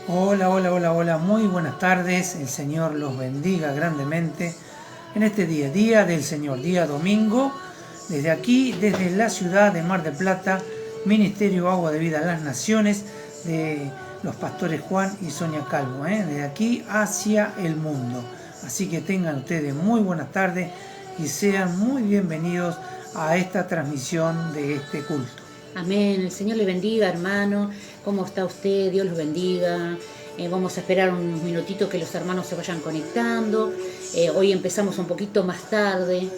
Hola, hola, hola, hola, muy buenas tardes, el Señor los bendiga grandemente en este día del Señor, día domingo, desde aquí, desde la ciudad de Mar del Plata, Ministerio Agua de Vida a las Naciones, de los pastores Juan y Sonia Calvo, desde aquí hacia el mundo. Así que tengan ustedes muy buenas tardes y sean muy bienvenidos a esta transmisión de este culto. Amén. El Señor le bendiga, hermano. ¿Cómo está usted? Dios los bendiga. Vamos a esperar unos minutitos que los hermanos se vayan conectando. Hoy empezamos un poquito más tarde.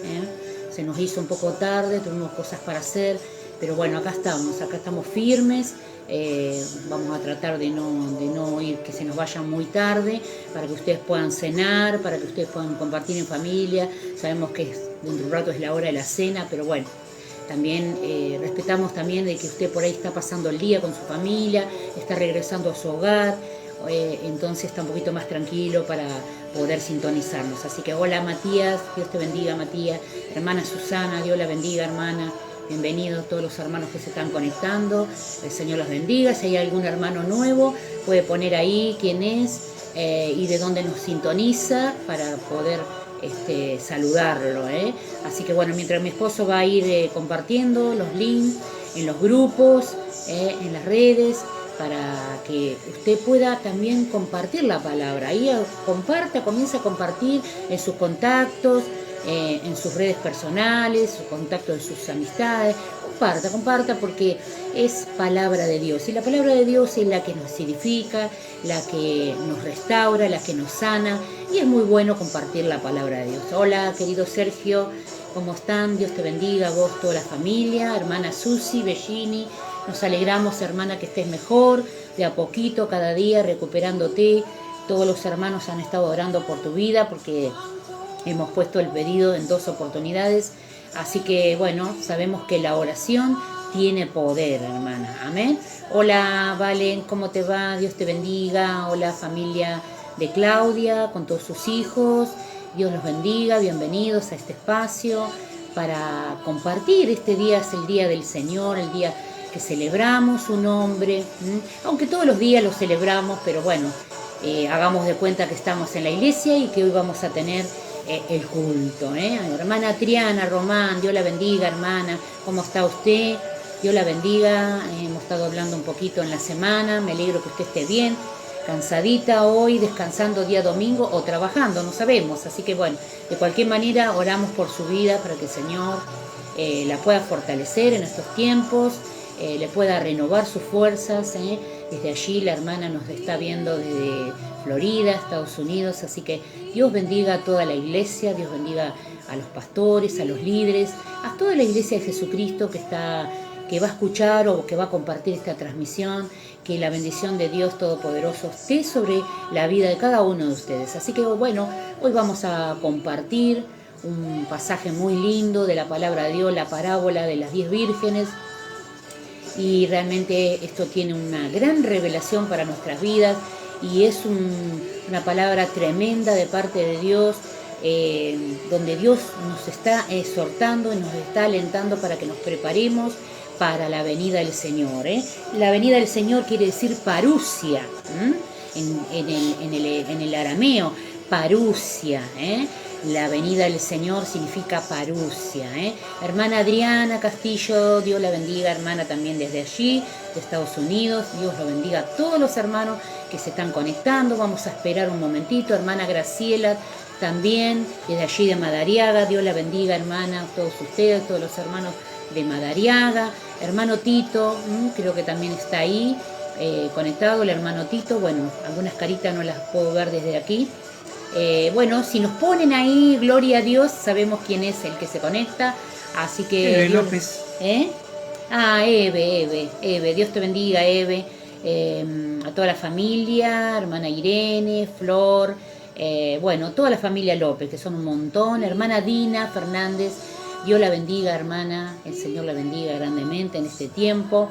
Se nos hizo un poco tarde, tuvimos cosas para hacer. Pero bueno, acá estamos firmes. Vamos a tratar de no ir que se nos vaya muy tarde, para que ustedes puedan cenar, para que ustedes puedan compartir en familia. Sabemos que dentro de un rato es la hora de la cena, pero bueno, también respetamos también de que usted por ahí está pasando el día con su familia, está regresando a su hogar, entonces está un poquito más tranquilo para poder sintonizarnos. Así que hola Matías, Dios te bendiga Matías, hermana Susana, Dios la bendiga hermana. Bienvenidos todos los hermanos que se están conectando, el Señor los bendiga. Si hay algún hermano nuevo, puede poner ahí quién es y de dónde nos sintoniza para poder saludarlo. Así que bueno, mientras mi esposo va a ir compartiendo los links en los grupos, en las redes, para que usted pueda también compartir la palabra. Ahí comparta, comienza a compartir en sus contactos, en sus redes personales, sus contactos de sus amistades. Comparta, porque es palabra de Dios. Y la palabra de Dios es la que nos edifica, la que nos restaura, la que nos sana. Y es muy bueno compartir la palabra de Dios. Hola, querido Sergio, ¿cómo están? Dios te bendiga, vos, toda la familia, hermana Susi, Bellini. Nos alegramos, hermana, que estés mejor, de a poquito, cada día, recuperándote. Todos los hermanos han estado orando por tu vida, porque hemos puesto el pedido en 2 oportunidades. Así que bueno, sabemos que la oración tiene poder, hermana. Amén. Hola, Valen, ¿cómo te va? Dios te bendiga. Hola, familia de Claudia, con todos sus hijos. Dios los bendiga. Bienvenidos a este espacio para compartir. Este día es el día del Señor, el día que celebramos su nombre. Aunque todos los días lo celebramos, pero bueno, hagamos de cuenta que estamos en la iglesia y que hoy vamos a tener el culto. Hermana Triana Román, Dios la bendiga, hermana. ¿Cómo está usted? Dios la bendiga. Hemos estado hablando un poquito en la semana. Me alegro que usted esté bien. Cansadita hoy, descansando día domingo o trabajando, no sabemos. Así que bueno, de cualquier manera oramos por su vida para que el Señor la pueda fortalecer en estos tiempos, le pueda renovar sus fuerzas. Desde allí la hermana nos está viendo desde Florida, Estados Unidos, así que Dios bendiga a toda la iglesia, Dios bendiga a los pastores, a los líderes, a toda la iglesia de Jesucristo que va a escuchar o que va a compartir esta transmisión. Que la bendición de Dios Todopoderoso esté sobre la vida de cada uno de ustedes. Así que bueno, hoy vamos a compartir un pasaje muy lindo de la palabra de Dios, la parábola de las 10 vírgenes. Y realmente esto tiene una gran revelación para nuestras vidas y es una palabra tremenda de parte de Dios, donde Dios nos está exhortando y nos está alentando para que nos preparemos para la venida del Señor. La venida del Señor quiere decir parusia, en el arameo, parusia. La venida del Señor significa parusia. Hermana Adriana Castillo, Dios la bendiga, hermana, también desde allí, de Estados Unidos. Dios lo bendiga a todos los hermanos que se están conectando. Vamos a esperar un momentito. Hermana Graciela, también desde allí de Madariaga. Dios la bendiga, hermana, a todos ustedes, todos los hermanos de Madariaga. Hermano Tito, creo que también está ahí conectado, el hermano Tito. Bueno, algunas caritas no las puedo ver desde aquí. Bueno, si nos ponen ahí, gloria a Dios, sabemos quién es el que se conecta. Así que Eve Dios. López. Eve, Dios te bendiga, Eve. A toda la familia, hermana Irene, Flor, bueno, toda la familia López, que son un montón. Hermana Dina Fernández, Dios la bendiga, hermana. El Señor la bendiga grandemente en este tiempo.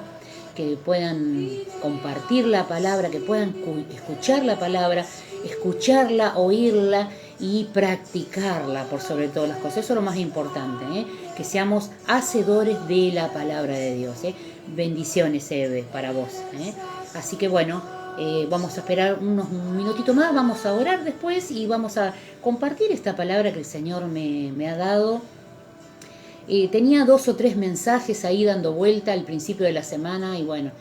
Que puedan compartir la palabra, que puedan escuchar la palabra, escucharla, oírla y practicarla por sobre todas las cosas. Eso es lo más importante, que seamos hacedores de la palabra de Dios. Bendiciones, Eve, para vos. Así que bueno, Vamos a esperar unos minutitos más, vamos a orar después y vamos a compartir esta palabra que el Señor me ha dado. Tenía 2 o 3 mensajes ahí dando vuelta al principio de la semana y bueno,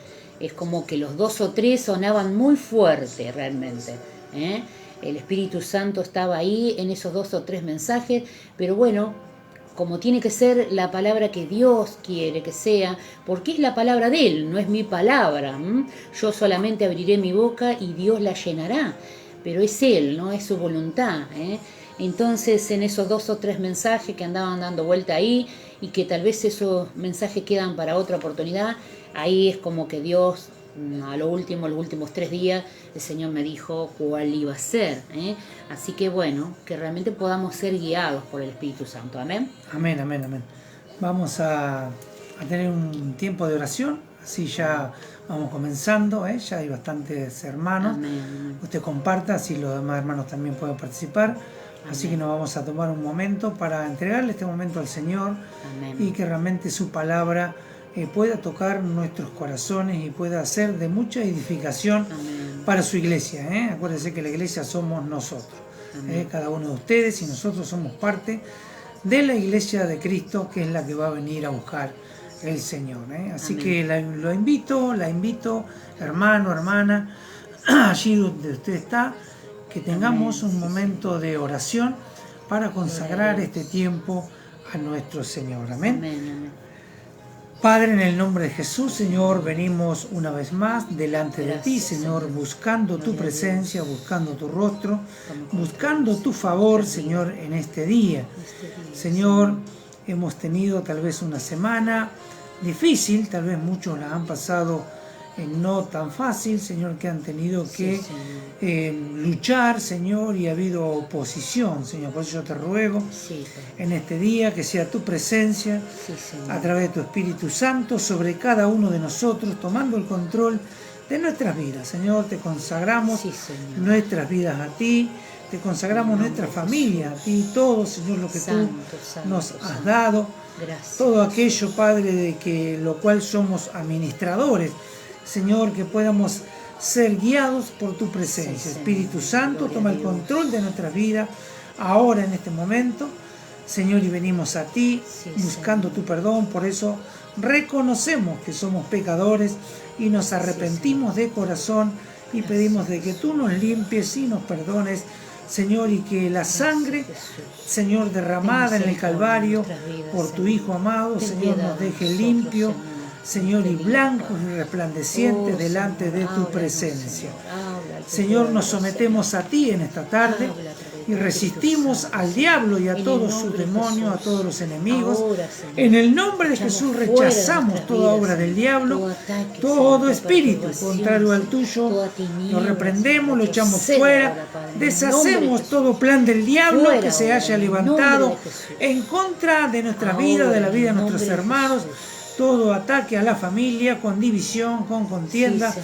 es como que los 2 o 3 sonaban muy fuerte realmente, ¿eh? El Espíritu Santo estaba ahí en esos 2 o 3 mensajes, pero bueno, como tiene que ser la palabra que Dios quiere que sea, porque es la palabra de Él, no es mi palabra. Yo solamente abriré mi boca y Dios la llenará, pero es Él, no es su voluntad, ¿eh? Entonces, en esos 2 o 3 mensajes que andaban dando vuelta ahí y que tal vez esos mensajes quedan para otra oportunidad, ahí es como que Dios, a lo último, los últimos 3 días, el Señor me dijo cuál iba a ser, ¿eh? Así que bueno, que realmente podamos ser guiados por el Espíritu Santo. Amén. Amén, amén, amén. Vamos a tener un tiempo de oración, así ya vamos comenzando, ¿eh? Ya hay bastantes hermanos. Amén. Usted comparta, así los demás hermanos también pueden participar. Amén. Así que nos vamos a tomar un momento para entregarle este momento al Señor. Amén. Y que realmente su palabra pueda tocar nuestros corazones y pueda ser de mucha edificación. Amén. Para su iglesia, ¿eh? Acuérdense que la iglesia somos nosotros, cada uno de ustedes, y nosotros somos parte de la iglesia de Cristo, que es la que va a venir a buscar el Señor, ¿eh? Así Amén. Que la invito, hermano, hermana, allí donde usted está, que tengamos Amén. Un momento de oración para consagrar este tiempo a nuestro Señor. Amén. Amén. Padre, en el nombre de Jesús, Señor, venimos una vez más delante de ti, Señor, buscando tu presencia, buscando tu rostro, buscando tu favor, Señor, en este día. Señor, hemos tenido tal vez una semana difícil, tal vez muchos la han pasado no tan fácil, Señor, que han tenido que luchar, Señor, y ha habido oposición, Señor. Por eso yo te ruego en este día que sea tu presencia a través de tu Espíritu Santo sobre cada uno de nosotros, tomando el control de nuestras vidas. Señor, te consagramos nuestras vidas a ti, te consagramos nuestra familia a ti, todo, Señor, lo que tú nos has dado, todo aquello, Padre, de que lo cual somos administradores. Señor, que podamos ser guiados por tu presencia. Espíritu Santo, toma el control de nuestra vida ahora, en este momento. Señor, y venimos a ti buscando tu perdón. Por eso reconocemos que somos pecadores y nos arrepentimos de corazón y pedimos de que tú nos limpies y nos perdones, Señor, y que la sangre, Señor, derramada en el Calvario por tu Hijo amado, Señor, nos deje limpio, Señor, y blancos y resplandecientes delante de tu presencia. Señor, nos sometemos a ti en esta tarde y resistimos al diablo y a todos sus demonios, a todos los enemigos. En el nombre de Jesús rechazamos toda obra del diablo, todo espíritu contrario al tuyo, lo reprendemos, lo echamos fuera, deshacemos todo plan del diablo que se haya levantado en contra de nuestra vida, de la vida de nuestros hermanos. Todo ataque a la familia, con división, con contienda,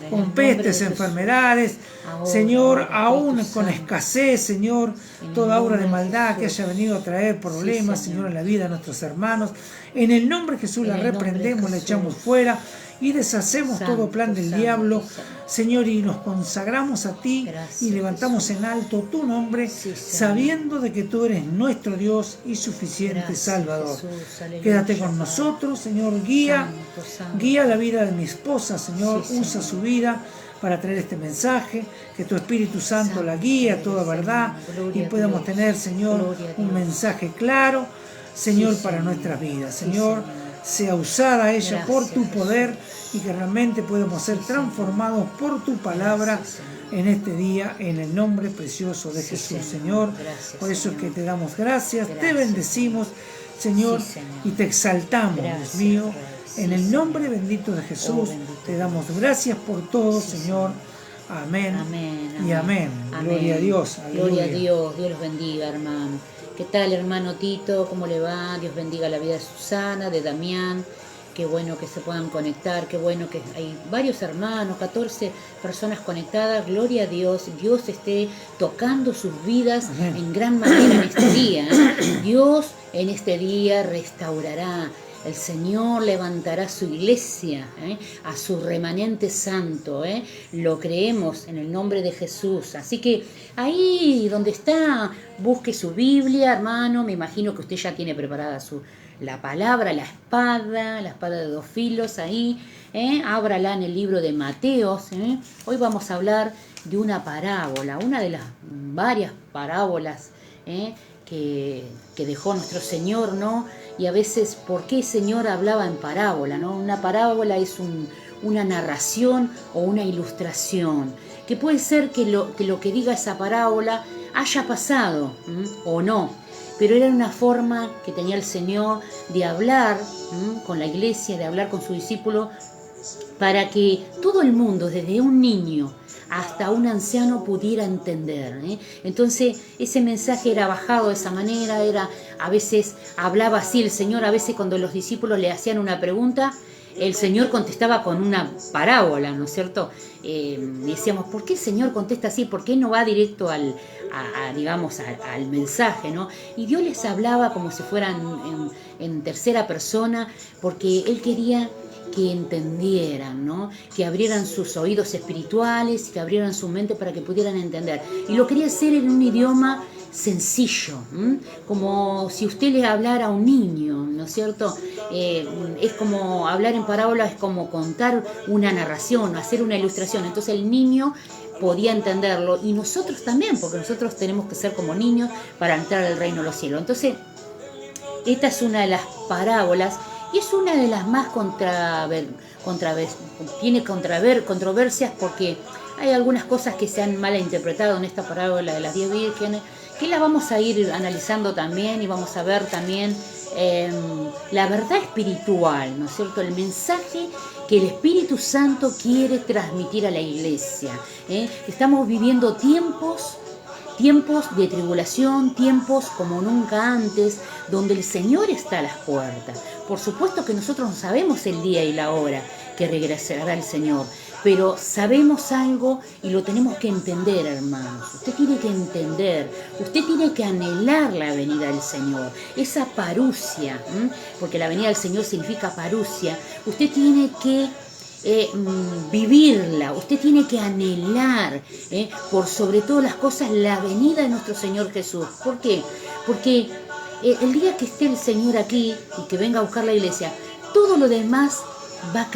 con pestes, enfermedades, Señor, aún con escasez, Señor, toda obra de maldad que haya venido a traer problemas, Señor, en la vida de nuestros hermanos. En el nombre de Jesús la reprendemos, la echamos fuera y deshacemos todo plan del diablo, Señor, y nos consagramos a ti y levantamos en alto tu nombre, sabiendo de que tú eres nuestro Dios y suficiente Salvador. Quédate con nosotros, Señor, guía la vida de mi esposa, Señor, usa su vida para traer este mensaje, que tu Espíritu Santo la guíe a toda verdad y podamos tener, Señor, un mensaje claro, Señor, para nuestras vidas. Señor, sea usada ella por tu poder y que realmente podamos ser transformados por tu palabra en este día, en el nombre precioso de Jesús, Señor. Por eso es que te damos gracias, te bendecimos, Señor, y te exaltamos, Dios mío. En el nombre bendito de Jesús, te damos gracias por todo, Señor. Amén, y amén. Gloria a Dios. Gloria a Dios. Dios los bendiga, hermano. ¿Qué tal, hermano Tito? ¿Cómo le va? Dios bendiga la vida de Susana, de Damián. Qué bueno que se puedan conectar, qué bueno que hay varios hermanos, 14 personas conectadas. Gloria a Dios, Dios esté tocando sus vidas en gran manera en este día. Dios en este día restaurará El Señor levantará su iglesia, a su remanente santo. Lo creemos en el nombre de Jesús. Así que ahí donde está, busque su Biblia, hermano. Me imagino que usted ya tiene preparada la palabra, la espada de dos filos ahí. Ábrala en el libro de Mateos. Hoy vamos a hablar de una parábola, una de las varias parábolas que dejó nuestro Señor, ¿no? Y a veces, ¿por qué el Señor hablaba en parábola, ¿no? Una parábola es una narración o una ilustración, que puede ser que lo que diga esa parábola haya pasado o no, pero era una forma que tenía el Señor de hablar con la iglesia, de hablar con su discípulo, para que todo el mundo, desde un niño hasta un anciano, pudiera entender. Entonces ese mensaje era bajado de esa manera, a veces hablaba así el Señor, a veces cuando los discípulos le hacían una pregunta, el Señor contestaba con una parábola, ¿no es cierto? Decíamos, ¿por qué el Señor contesta así? ¿Por qué no va directo al mensaje, ¿no? Y Dios les hablaba como si fueran en tercera persona, porque Él quería que entendieran, ¿no? Que abrieran sus oídos espirituales, que abrieran su mente para que pudieran entender. Y lo quería hacer en un idioma sencillo, como si usted le hablara a un niño, ¿no es cierto? Es como hablar en parábola, es como contar una narración, hacer una ilustración. Entonces el niño podía entenderlo, y nosotros también, porque nosotros tenemos que ser como niños para entrar al reino de los cielos. Entonces, esta es una de las parábolas, y es una de las más tiene controversias, porque hay algunas cosas que se han mal interpretado en esta parábola de las 10 vírgenes, que la vamos a ir analizando también, y vamos a ver también la verdad espiritual, ¿no es cierto? El mensaje que el Espíritu Santo quiere transmitir a la iglesia. Estamos viviendo tiempos de tribulación, tiempos como nunca antes, donde el Señor está a las puertas. Por supuesto que nosotros no sabemos el día y la hora que regresará el Señor, pero sabemos algo y lo tenemos que entender, hermanos. Usted tiene que entender, usted tiene que anhelar la venida del Señor, esa parusia, porque la venida del Señor significa parusia. Usted tiene que vivirla, usted tiene que anhelar por sobre todas las cosas la venida de nuestro Señor Jesús. ¿Por qué? Porque el día que esté el Señor aquí y que venga a buscar la iglesia, todo lo demás va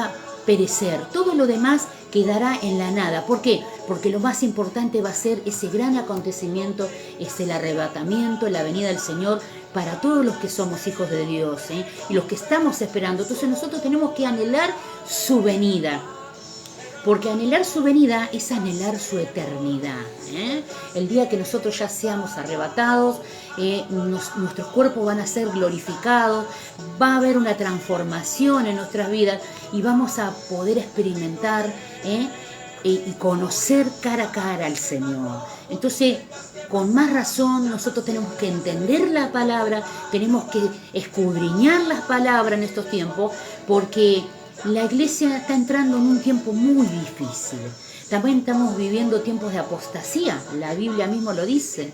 a perecer, todo lo demás quedará en la nada. ¿Por qué? Porque lo más importante va a ser ese gran acontecimiento, es el arrebatamiento, la venida del Señor para todos los que somos hijos de Dios, y los que estamos esperando. Entonces nosotros tenemos que anhelar su venida, porque anhelar su venida es anhelar su eternidad. El día que nosotros ya seamos arrebatados, nuestros cuerpos van a ser glorificados, va a haber una transformación en nuestras vidas, y vamos a poder experimentar y conocer cara a cara al Señor. Entonces, con más razón, nosotros tenemos que entender la palabra, tenemos que escudriñar las palabras en estos tiempos, porque la iglesia está entrando en un tiempo muy difícil. También estamos viviendo tiempos de apostasía. La Biblia mismo lo dice,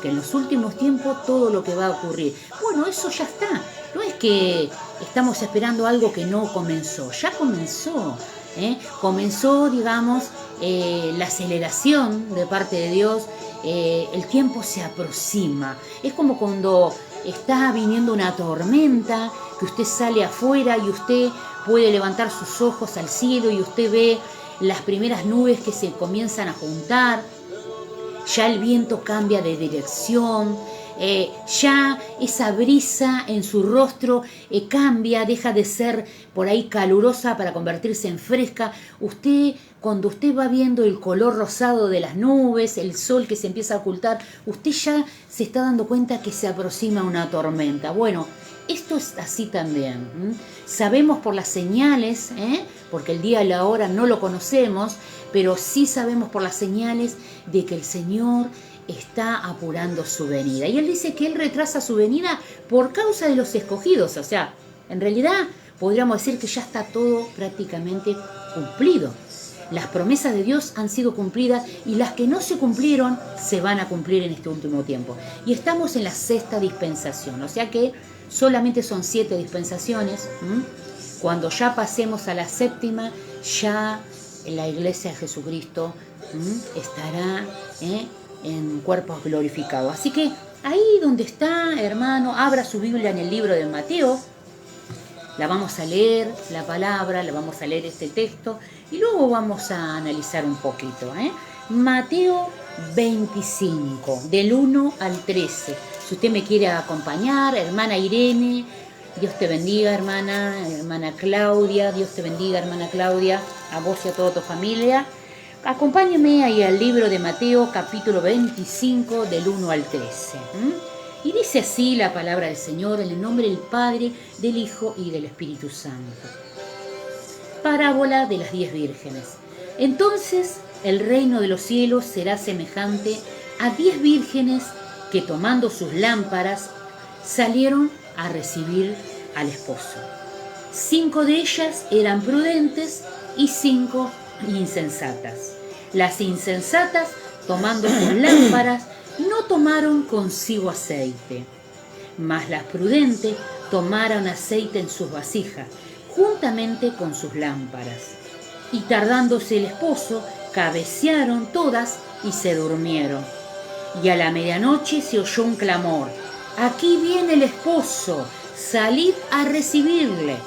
que en los últimos tiempos todo lo que va a ocurrir. Bueno, eso ya está. No es que estamos esperando algo que no comenzó. Ya comenzó. Comenzó, digamos, la aceleración de parte de Dios. El tiempo se aproxima. Es como cuando está viniendo una tormenta, que usted sale afuera y usted puede levantar sus ojos al cielo y usted ve las primeras nubes que se comienzan a juntar, ya el viento cambia de dirección, ya esa brisa en su rostro cambia, deja de ser por ahí calurosa para convertirse en fresca. Cuando usted va viendo el color rosado de las nubes, el sol que se empieza a ocultar, usted ya se está dando cuenta que se aproxima una tormenta. Bueno, esto es así también. Sabemos por las señales, porque el día y la hora no lo conocemos, pero sí sabemos por las señales de que el Señor está apurando su venida. Y Él dice que Él retrasa su venida por causa de los escogidos. O sea, en realidad podríamos decir que ya está todo prácticamente cumplido. Las promesas de Dios han sido cumplidas y las que no se cumplieron se van a cumplir en este último tiempo. Y estamos en la sexta dispensación, o sea que solamente son 7 dispensaciones. Cuando ya pasemos a la 7ª, ya la iglesia de Jesucristo estará en cuerpos glorificados. Así que ahí donde está, hermano, abra su Biblia en el libro de Mateo. La vamos a leer, la palabra, la vamos a leer este texto y luego vamos a analizar un poquito. Mateo 25, del 1 al 13. Si usted me quiere acompañar, hermana Irene, Dios te bendiga, hermana Claudia, Dios te bendiga, hermana Claudia, a vos y a toda tu familia. Acompáñeme ahí al libro de Mateo, capítulo 25, del 1 al 13. Y dice así la palabra del Señor, en el nombre del Padre, del Hijo y del Espíritu Santo. Parábola de las 10 vírgenes. Entonces el reino de los cielos será semejante a 10 vírgenes que, tomando sus lámparas, salieron a recibir al esposo. 5 de ellas eran prudentes y 5 insensatas. Las insensatas, tomando sus lámparas, no tomaron consigo aceite, mas las prudentes tomaron aceite en sus vasijas, juntamente con sus lámparas. Y tardándose el esposo, cabecearon todas y se durmieron. Y a la medianoche se oyó un clamor: «Aquí viene el esposo, salid a recibirle».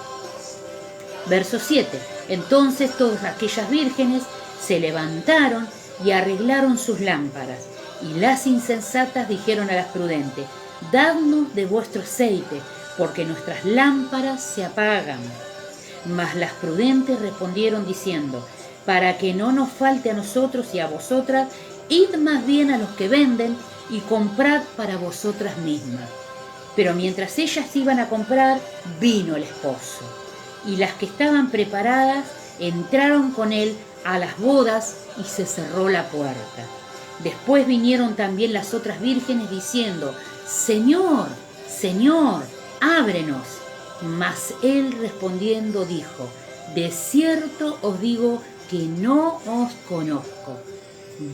Verso 7. Entonces todas aquellas vírgenes se levantaron y arreglaron sus lámparas. Y las insensatas dijeron a las prudentes: «Dadnos de vuestro aceite, porque nuestras lámparas se apagan». Mas las prudentes respondieron diciendo: «Para que no nos falte a nosotros y a vosotras, id más bien a los que venden y comprad para vosotras mismas». Pero mientras ellas iban a comprar, vino el esposo. Y las que estaban preparadas entraron con él a las bodas y se cerró la puerta. Después vinieron también las otras vírgenes diciendo: «Señor, Señor, ábrenos». Mas él respondiendo dijo: «De cierto os digo que no os conozco.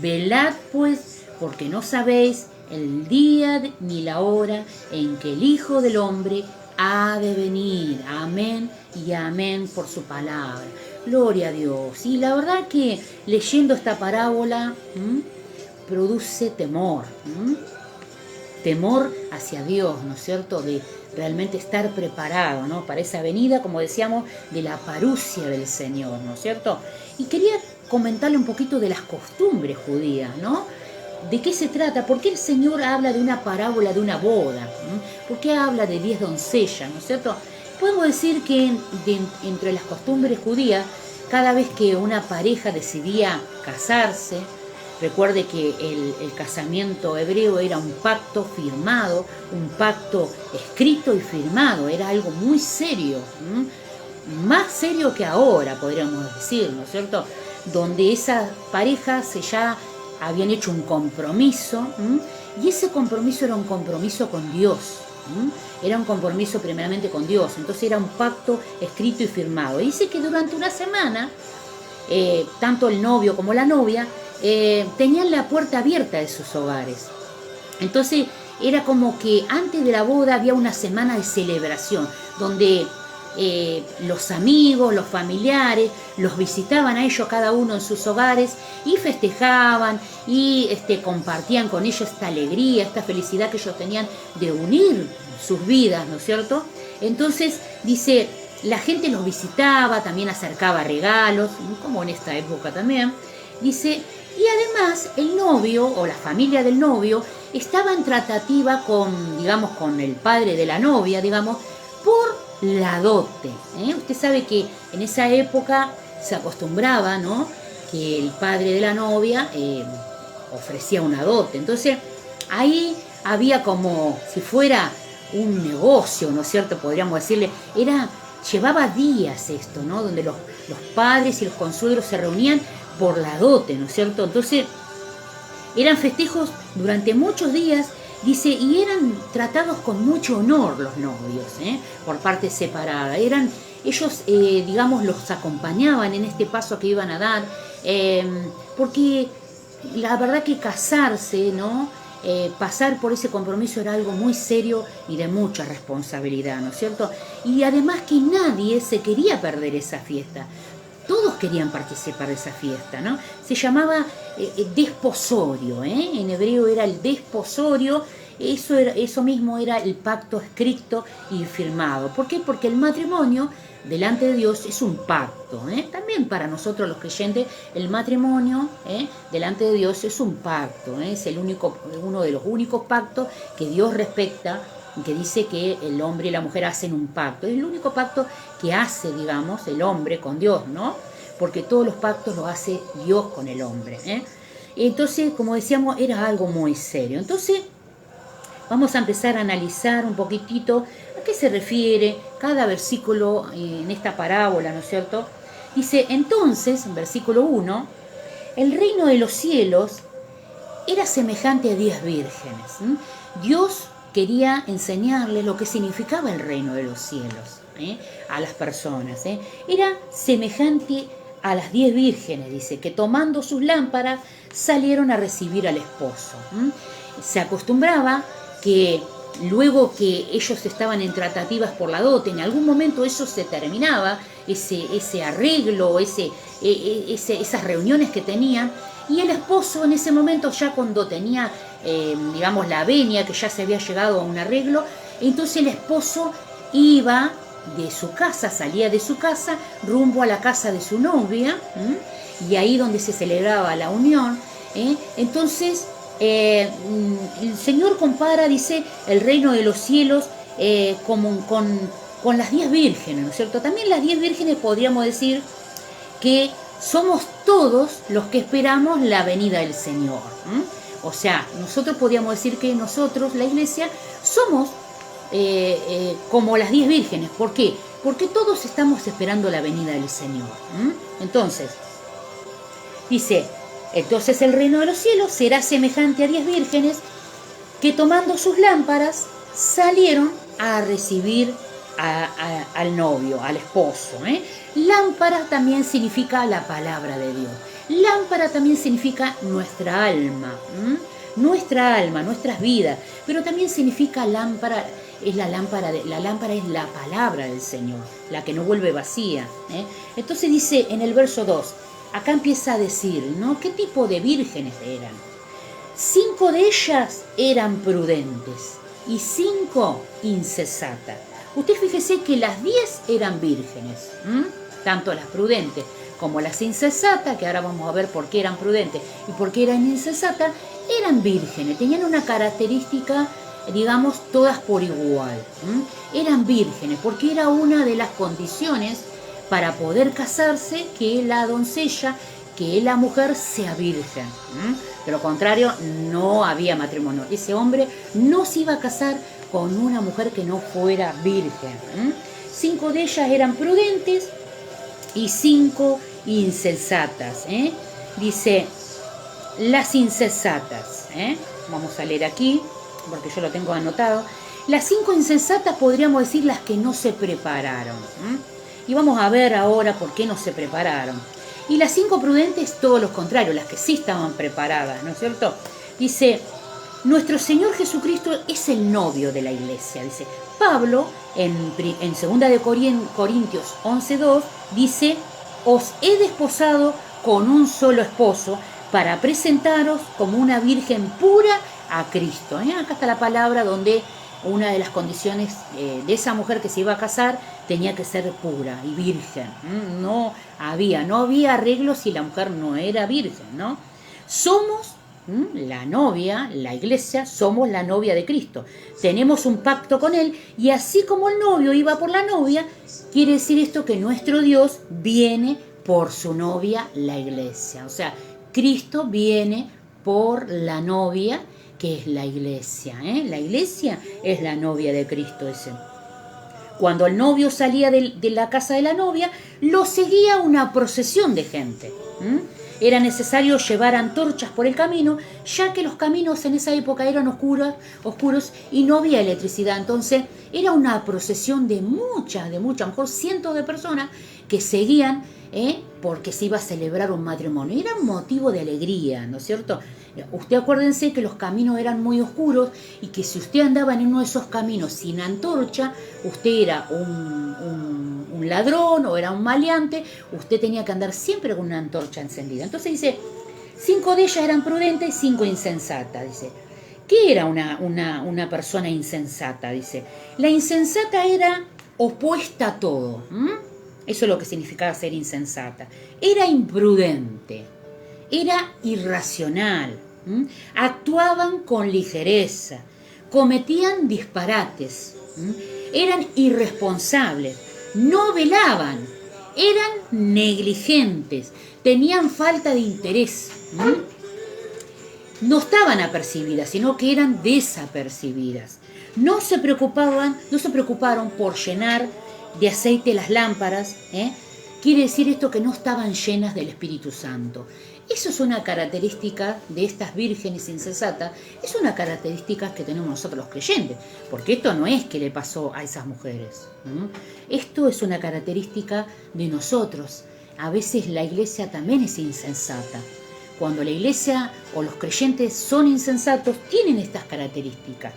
Velad pues, porque no sabéis el día ni la hora en que el Hijo del Hombre ha de venir». Amén y amén por su palabra. Gloria a Dios. Y la verdad que leyendo esta parábola produce temor. Temor hacia Dios, ¿no es cierto? De realmente estar preparado, ¿no?, para esa venida, como decíamos, de la parusia del Señor, ¿no es cierto? Y quería comentarle un poquito de las costumbres judías, ¿no? ¿De qué se trata? ¿Por qué el Señor habla de una parábola de una boda? ¿Por qué habla de 10 doncellas, ¿no es cierto? Podemos decir que entre las costumbres judías, cada vez que una pareja decidía casarse, recuerde que el casamiento hebreo era un pacto firmado, un pacto escrito y firmado, era algo muy serio, más serio que ahora, podríamos decir, ¿no es cierto? Donde esas parejas ya habían hecho un compromiso, y ese compromiso era un compromiso con Dios, era un compromiso primeramente con Dios, entonces era un pacto escrito y firmado. Y dice que durante una semana, tanto el novio como la novia tenían la puerta abierta de sus hogares. Entonces era como que antes de la boda había una semana de celebración, donde los amigos, los familiares, los visitaban a ellos cada uno en sus hogares y festejaban y compartían con ellos esta alegría, esta felicidad que ellos tenían de unir sus vidas, ¿no es cierto? Entonces, dice, la gente los visitaba, también acercaba regalos, como en esta época también, dice, y además el novio o la familia del novio estaba en tratativa con, digamos, con el padre de la novia, digamos, por la dote. Usted sabe que en esa época se acostumbraba, ¿no?, que el padre de la novia ofrecía una dote. Entonces ahí había como si fuera un negocio, ¿no es cierto?, podríamos decirle. Llevaba días esto, ¿no?, donde los padres y los consuegros se reunían por la dote, ¿no es cierto? Entonces eran festejos durante muchos días, dice, y eran tratados con mucho honor los novios, por parte separada. Ellos, digamos, los acompañaban en este paso que iban a dar, porque la verdad que casarse, ¿no?, pasar por ese compromiso era algo muy serio y de mucha responsabilidad, ¿no es cierto? Y además que nadie se quería perder esa fiesta. Todos querían participar de esa fiesta, ¿no? Se llamaba desposorio, en hebreo era el desposorio. Eso mismo era el pacto escrito y firmado. ¿Por qué? Porque el matrimonio delante de Dios es un pacto. También para nosotros los creyentes el matrimonio delante de Dios es un pacto. Es uno de los únicos pactos que Dios respeta, que dice que el hombre y la mujer hacen un pacto. Es el único pacto que hace, digamos, el hombre con Dios, ¿no? Porque todos los pactos los hace Dios con el hombre. Entonces, como decíamos, era algo muy serio. Entonces, vamos a empezar a analizar un poquitito a qué se refiere cada versículo en esta parábola, ¿no es cierto? Dice, entonces, en versículo 1, el reino de los cielos era semejante a 10 vírgenes. Dios quería enseñarles lo que significaba el reino de los cielos a las personas. Era semejante a las 10 vírgenes, dice, que tomando sus lámparas salieron a recibir al esposo. Se acostumbraba que luego que ellos estaban en tratativas por la dote, en algún momento eso se terminaba, ese arreglo, esas reuniones que tenían, y el esposo en ese momento ya cuando tenía, digamos, la venia, que ya se había llegado a un arreglo, entonces el esposo iba de su casa, salía de su casa rumbo a la casa de su novia, y ahí donde se celebraba la unión. Entonces el Señor compara, dice, el reino de los cielos con las 10 vírgenes, ¿no es cierto? También las 10 vírgenes podríamos decir que somos todos los que esperamos la venida del Señor. O sea, nosotros podríamos decir que nosotros, la iglesia, somos como las 10 vírgenes. ¿Por qué? Porque todos estamos esperando la venida del Señor. Entonces, dice, entonces el reino de los cielos será semejante a 10 vírgenes que tomando sus lámparas salieron a recibir al novio, al esposo. Lámpara también significa la palabra de Dios. Lámpara también significa nuestra alma, nuestras vidas, pero también significa lámpara. La lámpara es la palabra del Señor, la que no vuelve vacía. Entonces dice en el verso 2, acá empieza a decir, ¿no? ¿Qué tipo de vírgenes eran? 5 de ellas eran prudentes y 5 insensatas. Usted fíjese que las 10 eran vírgenes, tanto las prudentes como las insensatas, que ahora vamos a ver por qué eran prudentes y por qué eran insensatas, eran vírgenes, tenían una característica, digamos, todas por igual. Eran vírgenes, porque era una de las condiciones para poder casarse, que la doncella, que la mujer sea virgen. De lo contrario, no había matrimonio. Ese hombre no se iba a casar con una mujer que no fuera virgen. 5 de ellas eran prudentes y 5 insensatas. Dice, las insensatas. Vamos a leer aquí, porque yo lo tengo anotado. Las 5 insensatas podríamos decir las que no se prepararon. Y vamos a ver ahora por qué no se prepararon. Y las 5 prudentes, todo lo contrario, las que sí estaban preparadas, ¿no es cierto? Dice, nuestro Señor Jesucristo es el novio de la iglesia. Dice Pablo en 2 de Corintios 11:2, dice, os he desposado con un solo esposo para presentaros como una virgen pura a Cristo. Acá está la palabra donde una de las condiciones de esa mujer que se iba a casar tenía que ser pura y virgen. No había arreglo si la mujer no era virgen, ¿no? Somos la novia, la iglesia, somos la novia de Cristo. Tenemos un pacto con Él y así como el novio iba por la novia, quiere decir esto que nuestro Dios viene por su novia, la iglesia. O sea, Cristo viene por la novia, que es la iglesia. La iglesia es la novia de Cristo ese. Cuando el novio salía de la casa de la novia, lo seguía una procesión de gente. Era necesario llevar antorchas por el camino, ya que los caminos en esa época eran oscuros y no había electricidad. Entonces era una procesión de muchas, a lo mejor cientos de personas que seguían, porque se iba a celebrar un matrimonio. Era un motivo de alegría, ¿no es cierto? Usted acuérdense que los caminos eran muy oscuros y que si usted andaba en uno de esos caminos sin antorcha, usted era un ladrón o era un maleante, usted tenía que andar siempre con una antorcha encendida. Entonces dice, 5 de ellas eran prudentes y 5 insensatas, dice. ¿Qué era una persona insensata? Dice, la insensata era opuesta a todo. Eso es lo que significaba ser insensata. Era imprudente, era irracional, actuaban con ligereza, cometían disparates, eran irresponsables, no velaban, eran negligentes, tenían falta de interés. No estaban apercibidas, sino que eran desapercibidas. No se preocuparon por llenar de aceite las lámparas. Quiere decir esto que no estaban llenas del Espíritu Santo. Eso es una característica de estas vírgenes insensatas, es una característica que tenemos nosotros los creyentes, porque esto no es que le pasó a esas mujeres. Esto es una característica de nosotros. A veces la iglesia también es insensata. Cuando la iglesia o los creyentes son insensatos, tienen estas características.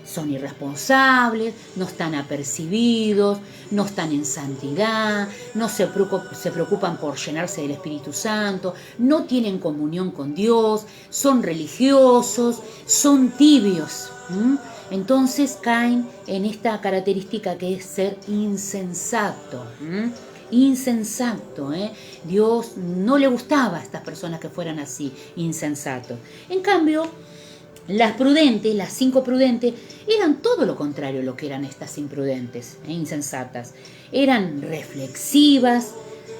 Son irresponsables, no están apercibidos, no están en santidad, no se preocupan por llenarse del Espíritu Santo, no tienen comunión con Dios, son religiosos, son tibios. Entonces caen en esta característica que es ser insensato. Insensato, Dios no le gustaba a estas personas que fueran así, insensatos. En cambio, las prudentes, las 5 prudentes, eran todo lo contrario a lo que eran estas imprudentes, insensatas. Eran reflexivas,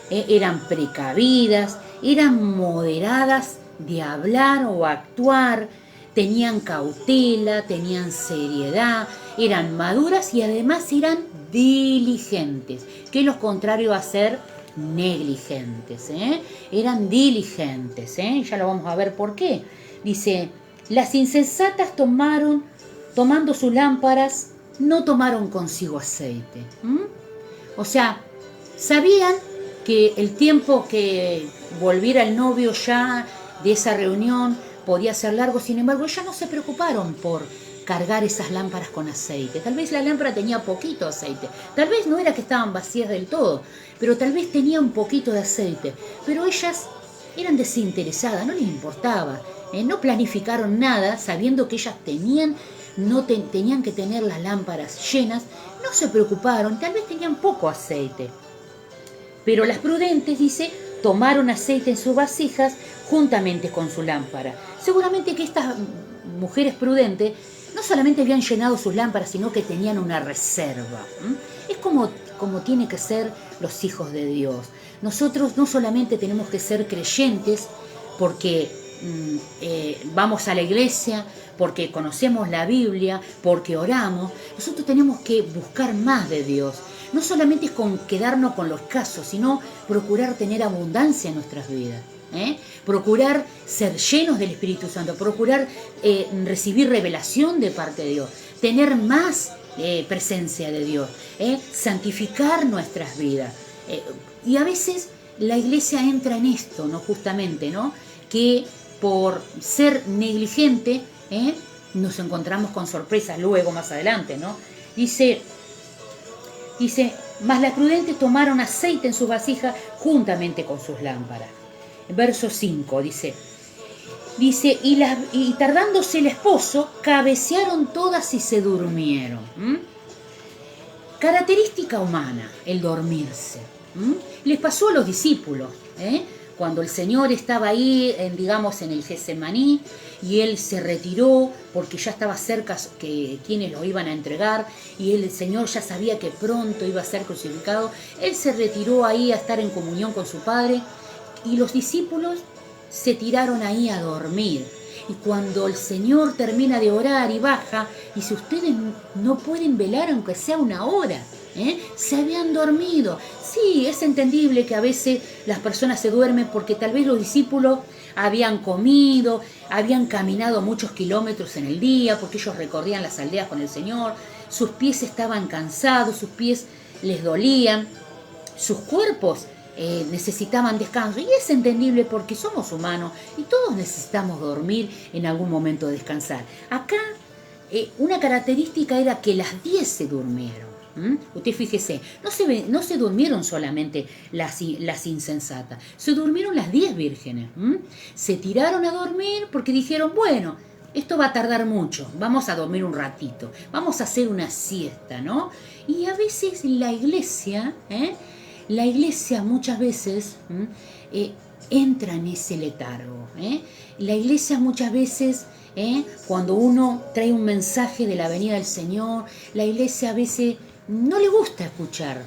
eran precavidas, eran moderadas de hablar o actuar, tenían cautela, tenían seriedad, eran maduras y además eran diligentes, que es lo contrario a ser negligentes. Eran diligentes, ya lo vamos a ver por qué. Dice, las insensatas tomando sus lámparas, no tomaron consigo aceite. O sea, sabían que el tiempo que volviera el novio ya de esa reunión podía ser largo, sin embargo, ellas no se preocuparon por cargar esas lámparas con aceite. Tal vez la lámpara tenía poquito aceite, tal vez no era que estaban vacías del todo, pero tal vez tenía un poquito de aceite. Pero ellas eran desinteresadas, no les importaba, no planificaron nada, sabiendo que ellas tenían que tener las lámparas llenas, no se preocuparon, tal vez tenían poco aceite. Pero las prudentes, dice, tomaron aceite en sus vasijas juntamente con su lámpara. Seguramente que estas mujeres prudentes no solamente habían llenado sus lámparas, sino que tenían una reserva. Es como tiene que ser los hijos de Dios. Nosotros no solamente tenemos que ser creyentes porque vamos a la iglesia, porque conocemos la Biblia, porque oramos. Nosotros tenemos que buscar más de Dios. No solamente es con quedarnos con los casos, sino procurar tener abundancia en nuestras vidas. Procurar ser llenos del Espíritu Santo, procurar recibir revelación de parte de Dios, tener más presencia de Dios, santificar nuestras vidas. Y a veces la iglesia entra en esto, ¿no? Justamente, ¿no? Que por ser negligente, nos encontramos con sorpresas luego, más adelante, ¿no? Dice, mas las prudentes tomaron aceite en sus vasijas juntamente con sus lámparas. Verso 5 dice, y tardándose el esposo, cabecearon todas y se durmieron. Característica humana, el dormirse. Les pasó a los discípulos, cuando el Señor estaba ahí, digamos, en el Getsemaní, y Él se retiró porque ya estaba cerca que quienes lo iban a entregar, y el Señor ya sabía que pronto iba a ser crucificado. Él se retiró ahí a estar en comunión con su Padre, y los discípulos se tiraron ahí a dormir. Y cuando el Señor termina de orar y baja, dice, ustedes no pueden velar aunque sea una hora. Se habían dormido. Sí, es entendible que a veces las personas se duermen porque tal vez los discípulos habían comido, habían caminado muchos kilómetros en el día, porque ellos recorrían las aldeas con el Señor, sus pies estaban cansados, sus pies les dolían, sus cuerpos necesitaban descanso. Y es entendible porque somos humanos y todos necesitamos dormir en algún momento, descansar. Acá una característica era que las 10 se durmieron. Usted fíjese, no se durmieron solamente las insensatas, se durmieron las 10 vírgenes. Se tiraron a dormir porque dijeron, bueno, esto va a tardar mucho, vamos a dormir un ratito, vamos a hacer una siesta, ¿no? Y a veces la iglesia muchas veces entra en ese letargo. La iglesia muchas veces, cuando uno trae un mensaje de la venida del Señor, la iglesia a veces no le gusta escuchar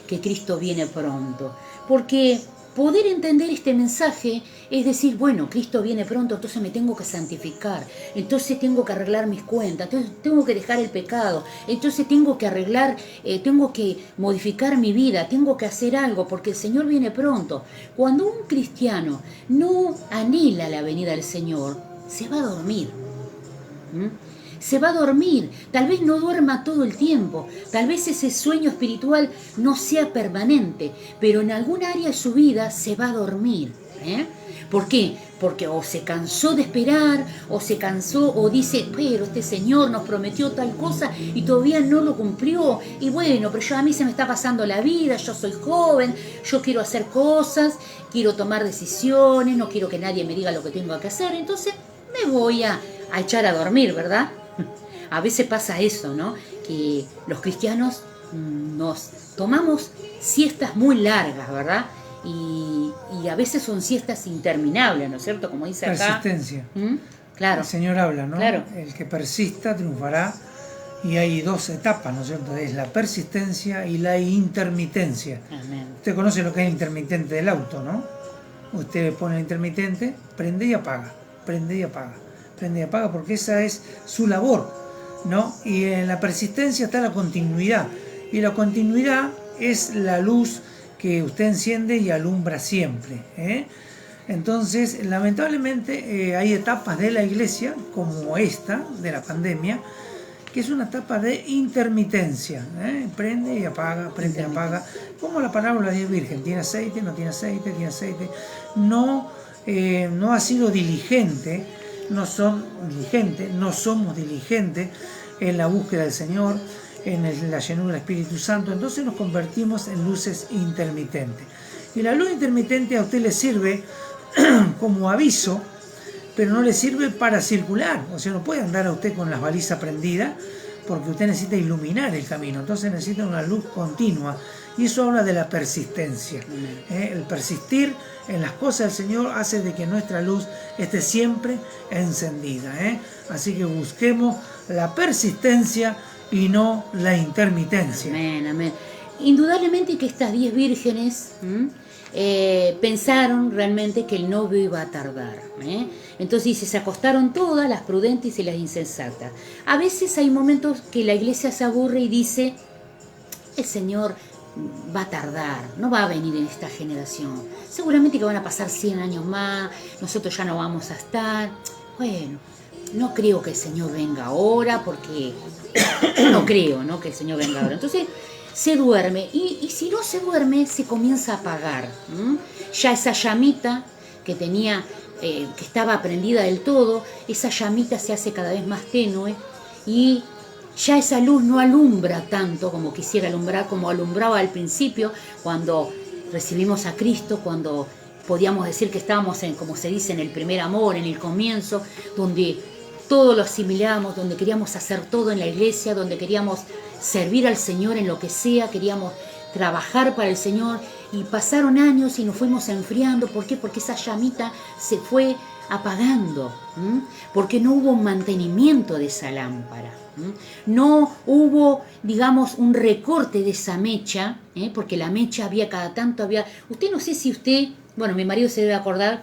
que Cristo viene pronto, porque poder entender este mensaje es decir, bueno, Cristo viene pronto, entonces me tengo que santificar, entonces tengo que arreglar mis cuentas, entonces tengo que dejar el pecado, entonces tengo que arreglar, tengo que modificar mi vida, tengo que hacer algo porque el Señor viene pronto. Cuando un cristiano no anhela la venida del Señor, se va a dormir. Se va a dormir, tal vez no duerma todo el tiempo, tal vez ese sueño espiritual no sea permanente, pero en algún área de su vida se va a dormir. ¿Por qué? Porque o se cansó de esperar, o se cansó, o dice, pero este Señor nos prometió tal cosa y todavía no lo cumplió, y bueno, pero a mí se me está pasando la vida, yo soy joven, yo quiero hacer cosas, quiero tomar decisiones, no quiero que nadie me diga lo que tengo que hacer, entonces me voy a echar a dormir, ¿verdad? A veces pasa eso, ¿no? Que los cristianos nos tomamos siestas muy largas, ¿verdad? Y a veces son siestas interminables, ¿no es cierto? Como dice acá. Persistencia. Claro. El Señor habla, ¿no? Claro. El que persista triunfará. Y hay dos etapas, ¿no es cierto? Es la persistencia y la intermitencia. Amén. Usted conoce lo que es el intermitente del auto, ¿no? Usted pone el intermitente, prende y apaga, prende y apaga, prende y apaga, porque esa es su labor, ¿no? Y en la persistencia está la continuidad. Y la continuidad es la luz que usted enciende y alumbra siempre. Entonces, lamentablemente, hay etapas de la iglesia, como esta, de la pandemia, que es una etapa de intermitencia. Prende y apaga, prende y apaga. Como la parábola de Virgen, tiene aceite, no tiene aceite, tiene aceite. No ha sido diligente, no somos diligentes en la búsqueda del Señor, en la llenura del Espíritu Santo, entonces nos convertimos en luces intermitentes. Y la luz intermitente a usted le sirve como aviso, pero no le sirve para circular. O sea, no puede andar a usted con las balizas prendidas, porque usted necesita iluminar el camino, entonces necesita una luz continua. Y eso habla de la persistencia. El persistir en las cosas del Señor hace de que nuestra luz esté siempre encendida. Así que busquemos la persistencia y no la intermitencia. Amén, amén. Indudablemente que estas 10 vírgenes pensaron realmente que el novio iba a tardar. Entonces dice, se acostaron todas, las prudentes y las insensatas. A veces hay momentos que la iglesia se aburre y dice, el Señor va a tardar, no va a venir en esta generación. Seguramente que van a pasar 100 años más, nosotros ya no vamos a estar. Bueno, no creo que el Señor venga ahora porque no creo, ¿no? Que el Señor venga ahora. Entonces se duerme y si no se duerme se comienza a apagar. Ya esa llamita que tenía, que estaba prendida del todo, esa llamita se hace cada vez más tenue y ya esa luz no alumbra tanto como quisiera alumbrar, como alumbraba al principio cuando recibimos a Cristo, cuando podíamos decir que estábamos en, como se dice, en el primer amor, en el comienzo, donde todo lo asimilábamos, donde queríamos hacer todo en la iglesia, donde queríamos servir al Señor en lo que sea, queríamos trabajar para el Señor, y pasaron años y nos fuimos enfriando. ¿Por qué? Porque esa llamita se fue apagando, porque no hubo mantenimiento de esa lámpara, no hubo, digamos, un recorte de esa mecha, porque la mecha había cada tanto, usted no sé si usted, bueno, mi marido se debe acordar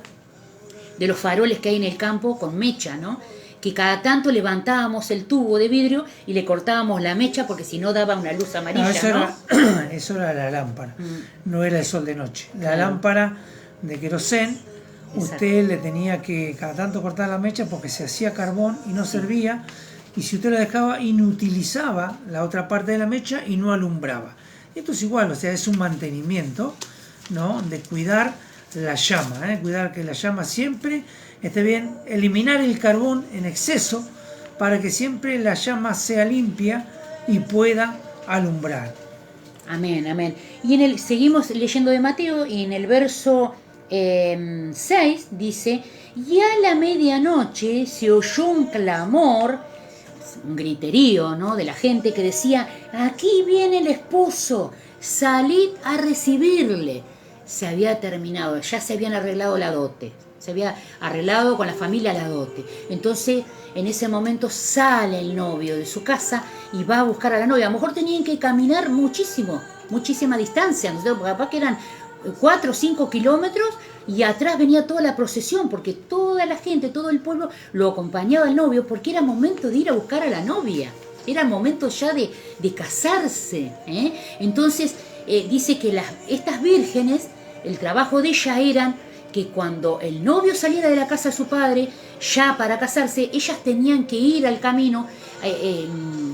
de los faroles que hay en el campo con mecha, ¿no? Que cada tanto levantábamos el tubo de vidrio y le cortábamos la mecha porque si no daba una luz amarilla, eso era la lámpara, no era el sol de noche. La lámpara de querosén, usted le tenía que cada tanto cortar la mecha porque se hacía carbón y no servía, y si usted la dejaba inutilizaba la otra parte de la mecha y no alumbraba. Esto es igual, o sea, es un mantenimiento, ¿no? De cuidar la llama, ¿eh? Cuidar que la llama siempre esté bien, eliminar el carbón en exceso para que siempre la llama sea limpia y pueda alumbrar. Amén, amén. Y seguimos leyendo de Mateo y en el verso 6 dice, y a la medianoche se oyó un clamor, un griterío, ¿no?, de la gente que decía, aquí viene el esposo, salid a recibirle. Se había terminado, ya se habían arreglado la dote, se había arreglado con la familia la dote. Entonces, en ese momento sale el novio de su casa y va a buscar a la novia. A lo mejor tenían que caminar muchísima distancia, ¿no? Porque capaz que eran 4 o 5 kilómetros y atrás venía toda la procesión, porque toda la gente, todo el pueblo lo acompañaba al novio, porque era momento de ir a buscar a la novia, era momento ya de casarse, ¿eh? Entonces dice que estas vírgenes, el trabajo de ellas eran que cuando el novio saliera de la casa de su padre, ya para casarse, ellas tenían que ir al camino,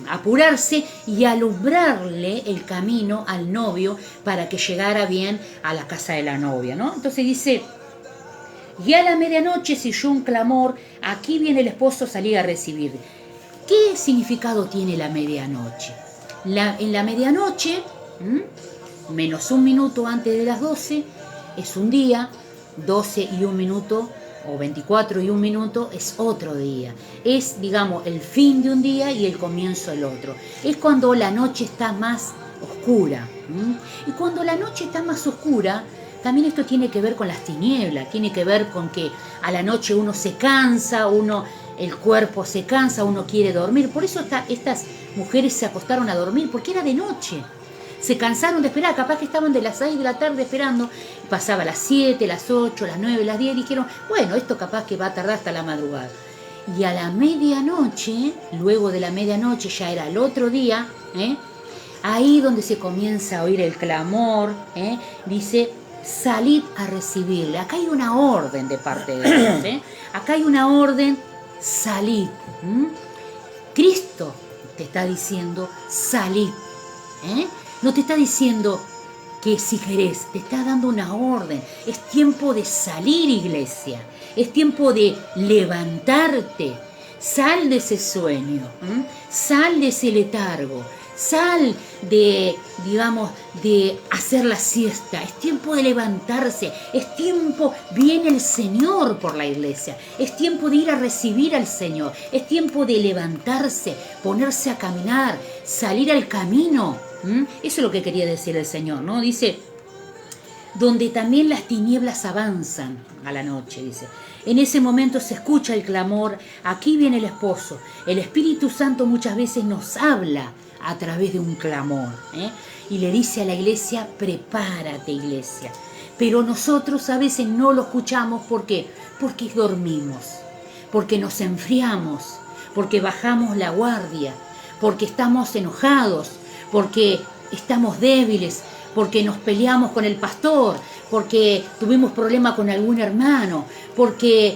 apurarse y alumbrarle el camino al novio para que llegara bien a la casa de la novia, ¿no? Entonces dice, y a la medianoche se oyó un clamor, aquí viene el esposo, salí a recibir. ¿Qué significado tiene la medianoche? En la medianoche, menos un minuto antes de las 12, es un día, 12 y un minuto, o 24 y un minuto, es otro día. Es, digamos, el fin de un día y el comienzo del otro. Es cuando la noche está más oscura. Y cuando la noche está más oscura, también esto tiene que ver con las tinieblas, tiene que ver con que a la noche uno se cansa, el cuerpo se cansa, uno quiere dormir. Por eso estas mujeres se acostaron a dormir, porque era de noche. Se cansaron de esperar, capaz que estaban de las 6 de la tarde esperando, pasaba las 7, las 8, las 9, las 10, dijeron, bueno, esto capaz que va a tardar hasta la madrugada. Y a la medianoche, luego de la medianoche, ya era el otro día, ahí donde se comienza a oír el clamor, dice, salid a recibirle. Acá hay una orden de parte de Dios, acá hay una orden, salid. Cristo te está diciendo, salid. No te está diciendo que si querés, te está dando una orden. Es tiempo de salir, iglesia. Es tiempo de levantarte. Sal de ese sueño. Sal de ese letargo. Sal de hacer la siesta. Es tiempo de levantarse. Es tiempo, viene el Señor por la iglesia. Es tiempo de ir a recibir al Señor. Es tiempo de levantarse, ponerse a caminar, salir al camino. Eso es lo que quería decir el Señor, ¿no? Dice, donde también las tinieblas avanzan a la noche, dice. En ese momento se escucha el clamor, aquí viene el esposo. El Espíritu Santo muchas veces nos habla a través de un clamor, y le dice a la iglesia, prepárate, iglesia. Pero nosotros a veces no lo escuchamos, ¿por qué? Porque dormimos, porque nos enfriamos, porque bajamos la guardia, porque estamos enojados, porque estamos débiles, porque nos peleamos con el pastor, porque tuvimos problema con algún hermano, porque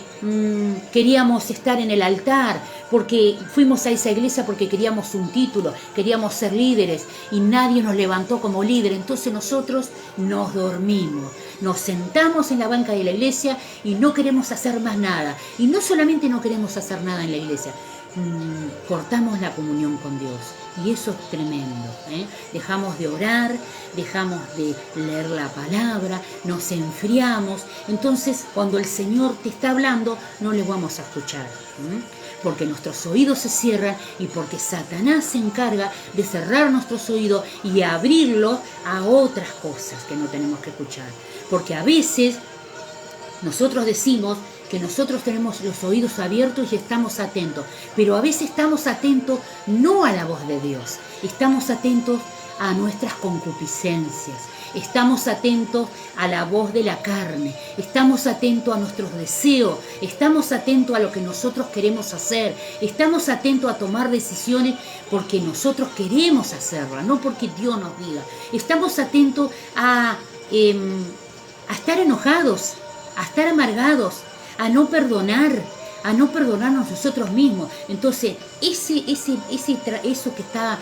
queríamos estar en el altar, porque fuimos a esa iglesia porque queríamos un título, queríamos ser líderes y nadie nos levantó como líder. Entonces nosotros nos dormimos, nos sentamos en la banca de la iglesia y no queremos hacer más nada. Y no solamente no queremos hacer nada en la iglesia, cortamos la comunión con Dios. Y eso es tremendo, Dejamos de orar, dejamos de leer la palabra, nos enfriamos. Entonces, cuando el Señor te está hablando, no le vamos a escuchar, porque nuestros oídos se cierran y porque Satanás se encarga de cerrar nuestros oídos y abrirlos a otras cosas que no tenemos que escuchar. Porque a veces nosotros decimos que nosotros tenemos los oídos abiertos y estamos atentos, pero a veces estamos atentos no a la voz de Dios, estamos atentos a nuestras concupiscencias, estamos atentos a la voz de la carne, estamos atentos a nuestros deseos, estamos atentos a lo que nosotros queremos hacer, estamos atentos a tomar decisiones porque nosotros queremos hacerlas, no porque Dios nos diga. Estamos atentos a estar enojados, a estar amargados, a no perdonar, a no perdonarnos nosotros mismos. Entonces, eso que está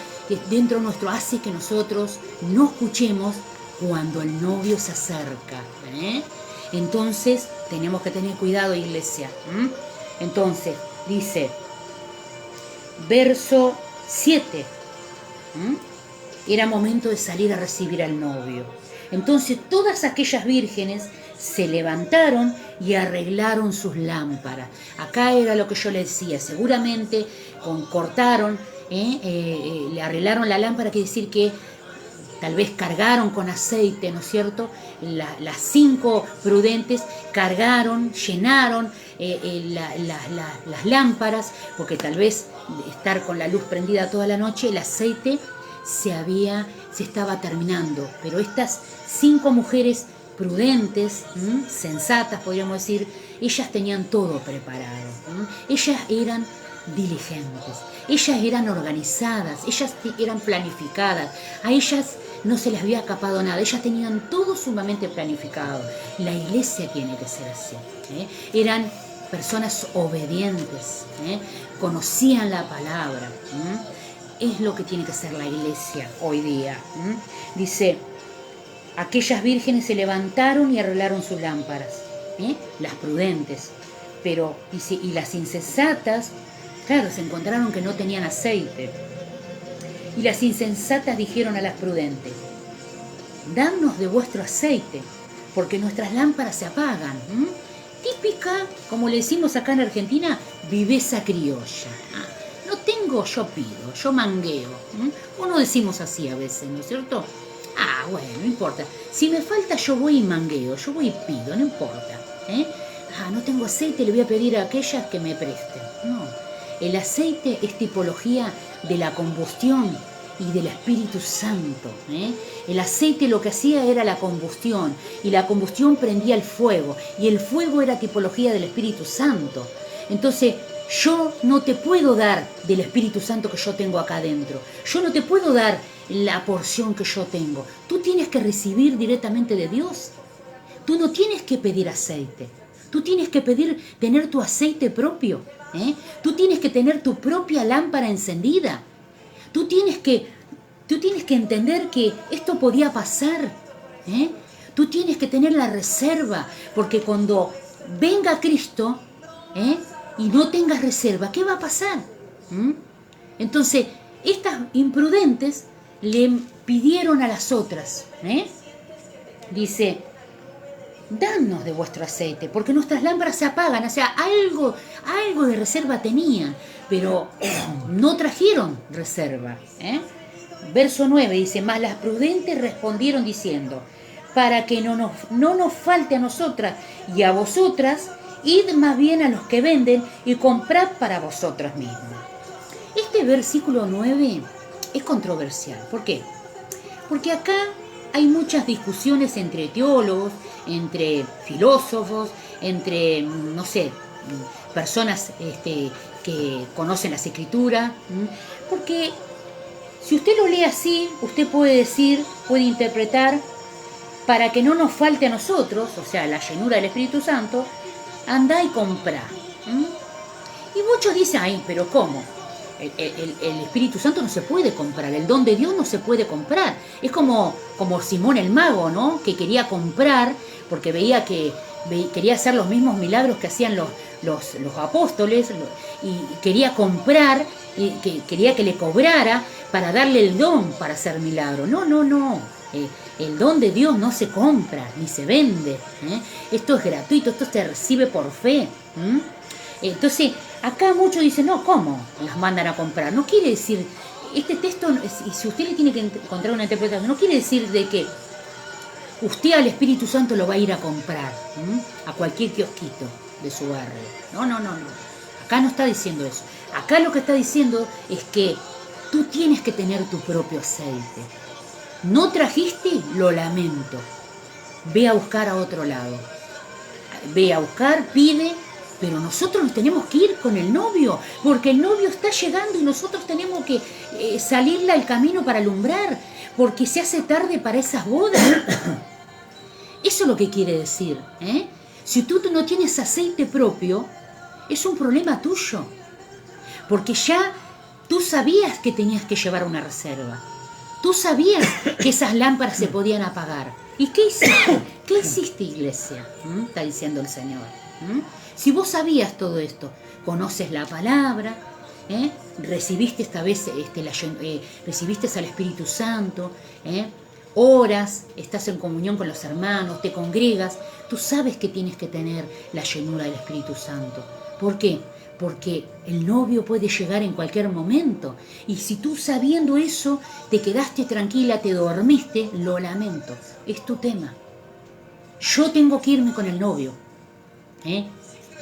dentro nuestro hace que nosotros no escuchemos cuando el novio se acerca. Entonces, tenemos que tener cuidado, iglesia. Entonces, dice, verso 7, era momento de salir a recibir al novio. Entonces, todas aquellas vírgenes se levantaron y arreglaron sus lámparas. Acá era lo que yo les decía, seguramente cortaron, le arreglaron la lámpara, quiere decir que tal vez cargaron con aceite, ¿no es cierto? Las 5 prudentes cargaron, llenaron las lámparas, porque tal vez estar con la luz prendida toda la noche, el aceite se estaba terminando. Pero estas 5 mujeres prudentes, sensatas, podríamos decir, ellas tenían todo preparado. Ellas eran diligentes, ellas eran organizadas, ellas eran planificadas, a ellas no se les había escapado nada, ellas tenían todo sumamente planificado. La iglesia tiene que ser así. Eran personas obedientes, conocían la palabra. Es lo que tiene que ser la iglesia hoy día. Dice, aquellas vírgenes se levantaron y arreglaron sus lámparas, las prudentes, pero dice, y las insensatas, claro, se encontraron que no tenían aceite. Y las insensatas dijeron a las prudentes, dadnos de vuestro aceite, porque nuestras lámparas se apagan. Típica, como le decimos acá en Argentina, viveza criolla. No tengo, yo pido, yo mangueo. O no decimos así a veces, ¿no es cierto? Bueno, no importa. Si me falta, yo voy y mangueo, yo voy y pido, no importa. No tengo aceite, le voy a pedir a aquellas que me presten. No, el aceite es tipología de la combustión y del Espíritu Santo. El aceite lo que hacía era la combustión, y la combustión prendía el fuego, y el fuego era tipología del Espíritu Santo. Entonces, yo no te puedo dar del Espíritu Santo que yo tengo acá adentro. Yo no te puedo dar la porción que yo tengo. Tú tienes que recibir directamente de Dios. Tú no tienes que pedir aceite. Tú tienes que tener tu aceite propio. Tú tienes que tener tu propia lámpara encendida. Tú tienes que entender que esto podía pasar. Tú tienes que tener la reserva, porque cuando venga Cristo, y no tengas reserva, ¿qué va a pasar? Entonces, estas imprudentes le pidieron a las otras, dice, danos de vuestro aceite, porque nuestras lámparas se apagan. O sea, algo de reserva tenían, pero no trajeron reserva. Verso 9 dice, mas las prudentes respondieron diciendo, para que no nos falte a nosotras y a vosotras, id más bien a los que venden y comprad para vosotras mismos. Este versículo 9 es controversial. ¿Por qué? Porque acá hay muchas discusiones entre teólogos, entre filósofos, entre, no sé, personas que conocen las escrituras. Porque si usted lo lee así, usted puede interpretar, para que no nos falte a nosotros, o sea, la llenura del Espíritu Santo, andá y comprá. Y muchos dicen, ay, pero ¿cómo? El Espíritu Santo no se puede comprar, el don de Dios no se puede comprar. Es como Simón el mago, ¿no? Que quería comprar, porque veía que quería hacer los mismos milagros que hacían los apóstoles, y quería comprar, y quería que le cobrara para darle el don para hacer milagro. No. El don de Dios no se compra ni se vende. Esto es gratuito, esto se recibe por fe. Entonces, acá muchos dicen, no, ¿cómo las mandan a comprar? No quiere decir, este texto, y si usted le tiene que encontrar una interpretación, no quiere decir de que usted al Espíritu Santo lo va a ir a comprar a cualquier kiosquito de su barrio. No. Acá no está diciendo eso. Acá lo que está diciendo es que tú tienes que tener tu propio aceite. ¿No trajiste? Lo lamento. Ve a buscar a otro lado. Ve a buscar, pide, pero nosotros nos tenemos que ir con el novio, porque el novio está llegando y nosotros tenemos que salirle al camino para alumbrar, porque se hace tarde para esas bodas. Eso es lo que quiere decir. Si tú no tienes aceite propio, Es un problema tuyo. Porque ya tú sabías que tenías que llevar una reserva. Tú sabías que esas lámparas se podían apagar. ¿Y qué hiciste? ¿Qué hiciste, iglesia? Está diciendo el Señor. Si vos sabías todo esto, conoces la palabra, recibiste esta vez, recibiste al Espíritu Santo, oras, estás en comunión con los hermanos, te congregas, tú sabes que tienes que tener la llenura del Espíritu Santo. ¿Por qué? Porque el novio puede llegar en cualquier momento. Y si tú sabiendo eso, te quedaste tranquila, te dormiste, lo lamento. Es tu tema. Yo tengo que irme con el novio.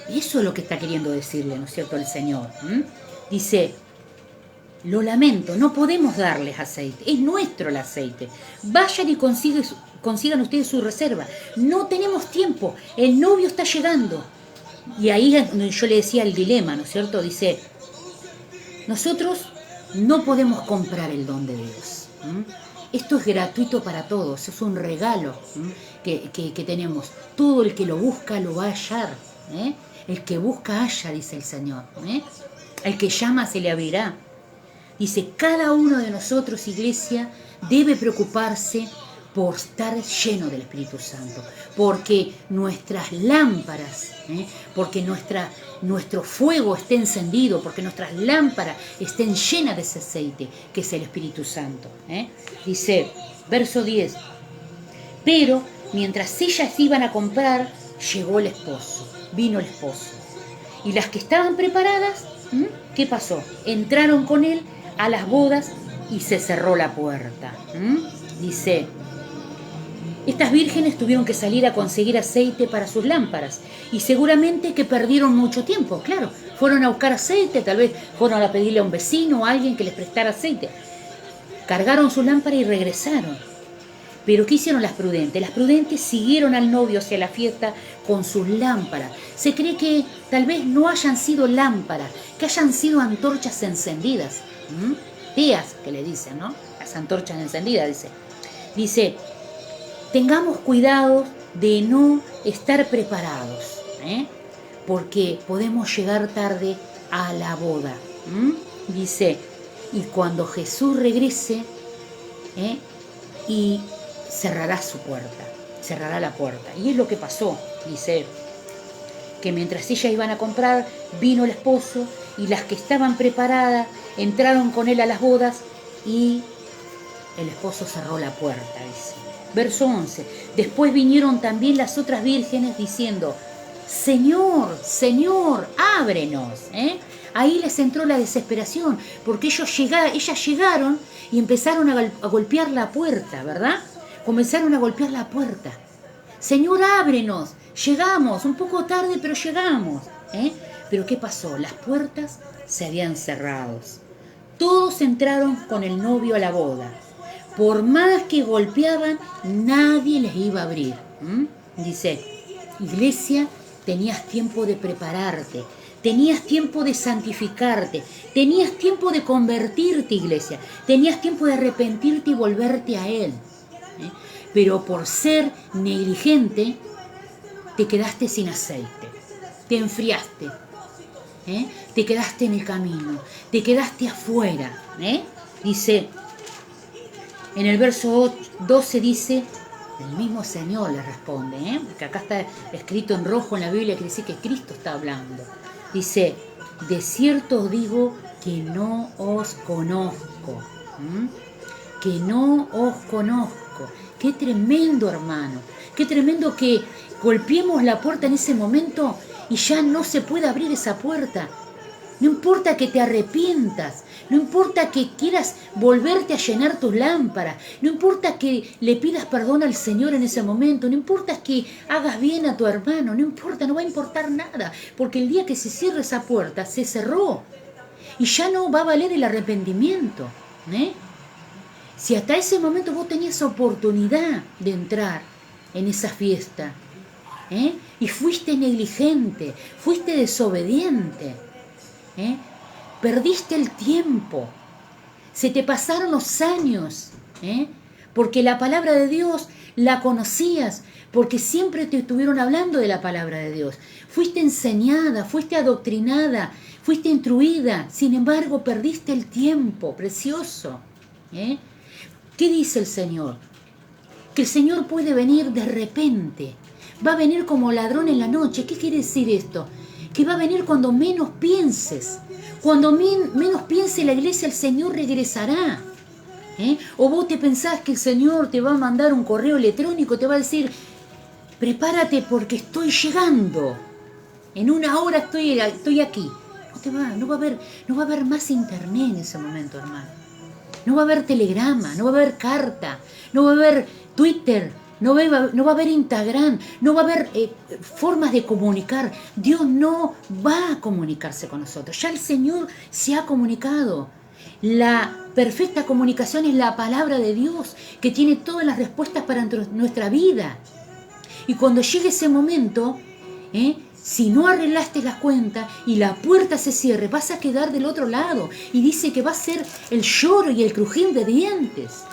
Eso es lo que está queriendo decirle, ¿no es cierto?, el Señor. Dice, lo lamento, no podemos darles aceite. Es nuestro el aceite. Vayan y consigan ustedes su reserva. No tenemos tiempo. El novio está llegando. Y ahí yo le decía el dilema, ¿no es cierto? Dice, nosotros no podemos comprar el don de Dios. Esto es gratuito para todos, es un regalo que tenemos. Todo el que lo busca lo va a hallar. El que busca halla, dice el Señor. El que llama se le abrirá. Dice, cada uno de nosotros, iglesia, debe preocuparse por estar lleno del Espíritu Santo, porque nuestras lámparas, porque nuestro fuego esté encendido, porque nuestras lámparas estén llenas de ese aceite, que es el Espíritu Santo. Dice, verso 10, pero mientras ellas iban a comprar, llegó el esposo, vino el esposo. Y las que estaban preparadas, ¿qué pasó? Entraron con él a las bodas y se cerró la puerta. Dice, estas vírgenes tuvieron que salir a conseguir aceite para sus lámparas y seguramente que perdieron mucho tiempo, claro. Fueron a buscar aceite, tal vez fueron a pedirle a un vecino o a alguien que les prestara aceite. Cargaron su lámpara y regresaron. Pero ¿qué hicieron las prudentes? Las prudentes siguieron al novio hacia la fiesta con sus lámparas. Se cree que tal vez no hayan sido lámparas, que hayan sido antorchas encendidas. Tías, que le dicen, ¿no? Las antorchas encendidas, dice. Dice, tengamos cuidado de no estar preparados, porque podemos llegar tarde a la boda. Dice, y cuando Jesús regrese, y cerrará su puerta, cerrará la puerta. Y es lo que pasó, dice, que mientras ellas iban a comprar, vino el esposo y las que estaban preparadas entraron con él a las bodas y el esposo cerró la puerta, dice. Verso 11, después vinieron también las otras vírgenes diciendo, Señor, Señor, ábrenos. Ahí les entró la desesperación, porque ellas llegaron y empezaron a golpear la puerta, ¿verdad? Comenzaron a golpear la puerta. Señor, ábrenos, llegamos, un poco tarde, pero llegamos. Pero ¿qué pasó? Las puertas se habían cerrado. Todos entraron con el novio a la boda. Por más que golpeaban, nadie les iba a abrir. Dice, iglesia, tenías tiempo de prepararte, tenías tiempo de santificarte, tenías tiempo de convertirte, iglesia, tenías tiempo de arrepentirte y volverte a Él. Pero por ser negligente, te quedaste sin aceite, te enfriaste, te quedaste en el camino, te quedaste afuera. Dice, en el verso 12 dice, el mismo Señor le responde, que acá está escrito en rojo en la Biblia, que dice que Cristo está hablando. Dice, de cierto os digo que no os conozco, que no os conozco. Qué tremendo, hermano, qué tremendo que golpeemos la puerta en ese momento y ya no se puede abrir esa puerta. No importa que te arrepientas, no importa que quieras volverte a llenar tus lámparas, no importa que le pidas perdón al Señor en ese momento, no importa que hagas bien a tu hermano, no importa, no va a importar nada, porque el día que se cierre esa puerta, se cerró y ya no va a valer el arrepentimiento. Si hasta ese momento vos tenías oportunidad de entrar en esa fiesta, y fuiste negligente, fuiste desobediente, perdiste el tiempo, se te pasaron los años, porque la palabra de Dios la conocías, porque siempre te estuvieron hablando de la palabra de Dios. Fuiste enseñada, fuiste adoctrinada, fuiste instruida, sin embargo perdiste el tiempo precioso. ¿Qué dice el Señor? Que el Señor puede venir de repente, va a venir como ladrón en la noche. ¿Qué quiere decir esto? Que va a venir cuando menos pienses. Cuando menos piense la iglesia, el Señor regresará. O vos te pensás que el Señor te va a mandar un correo electrónico, te va a decir, prepárate porque estoy llegando. En una hora estoy aquí. No va a haber más internet en ese momento, hermano. No va a haber telegrama, no va a haber carta, no va a haber Twitter, no va a haber Instagram, no va a haber formas de comunicar. Dios no va a comunicarse con nosotros. Ya el Señor se ha comunicado. La perfecta comunicación es la palabra de Dios, que tiene todas las respuestas para nuestra vida. Y cuando llegue ese momento, si no arreglaste las cuentas y la puerta se cierre, vas a quedar del otro lado. Y dice que va a ser el lloro y el crujir de dientes.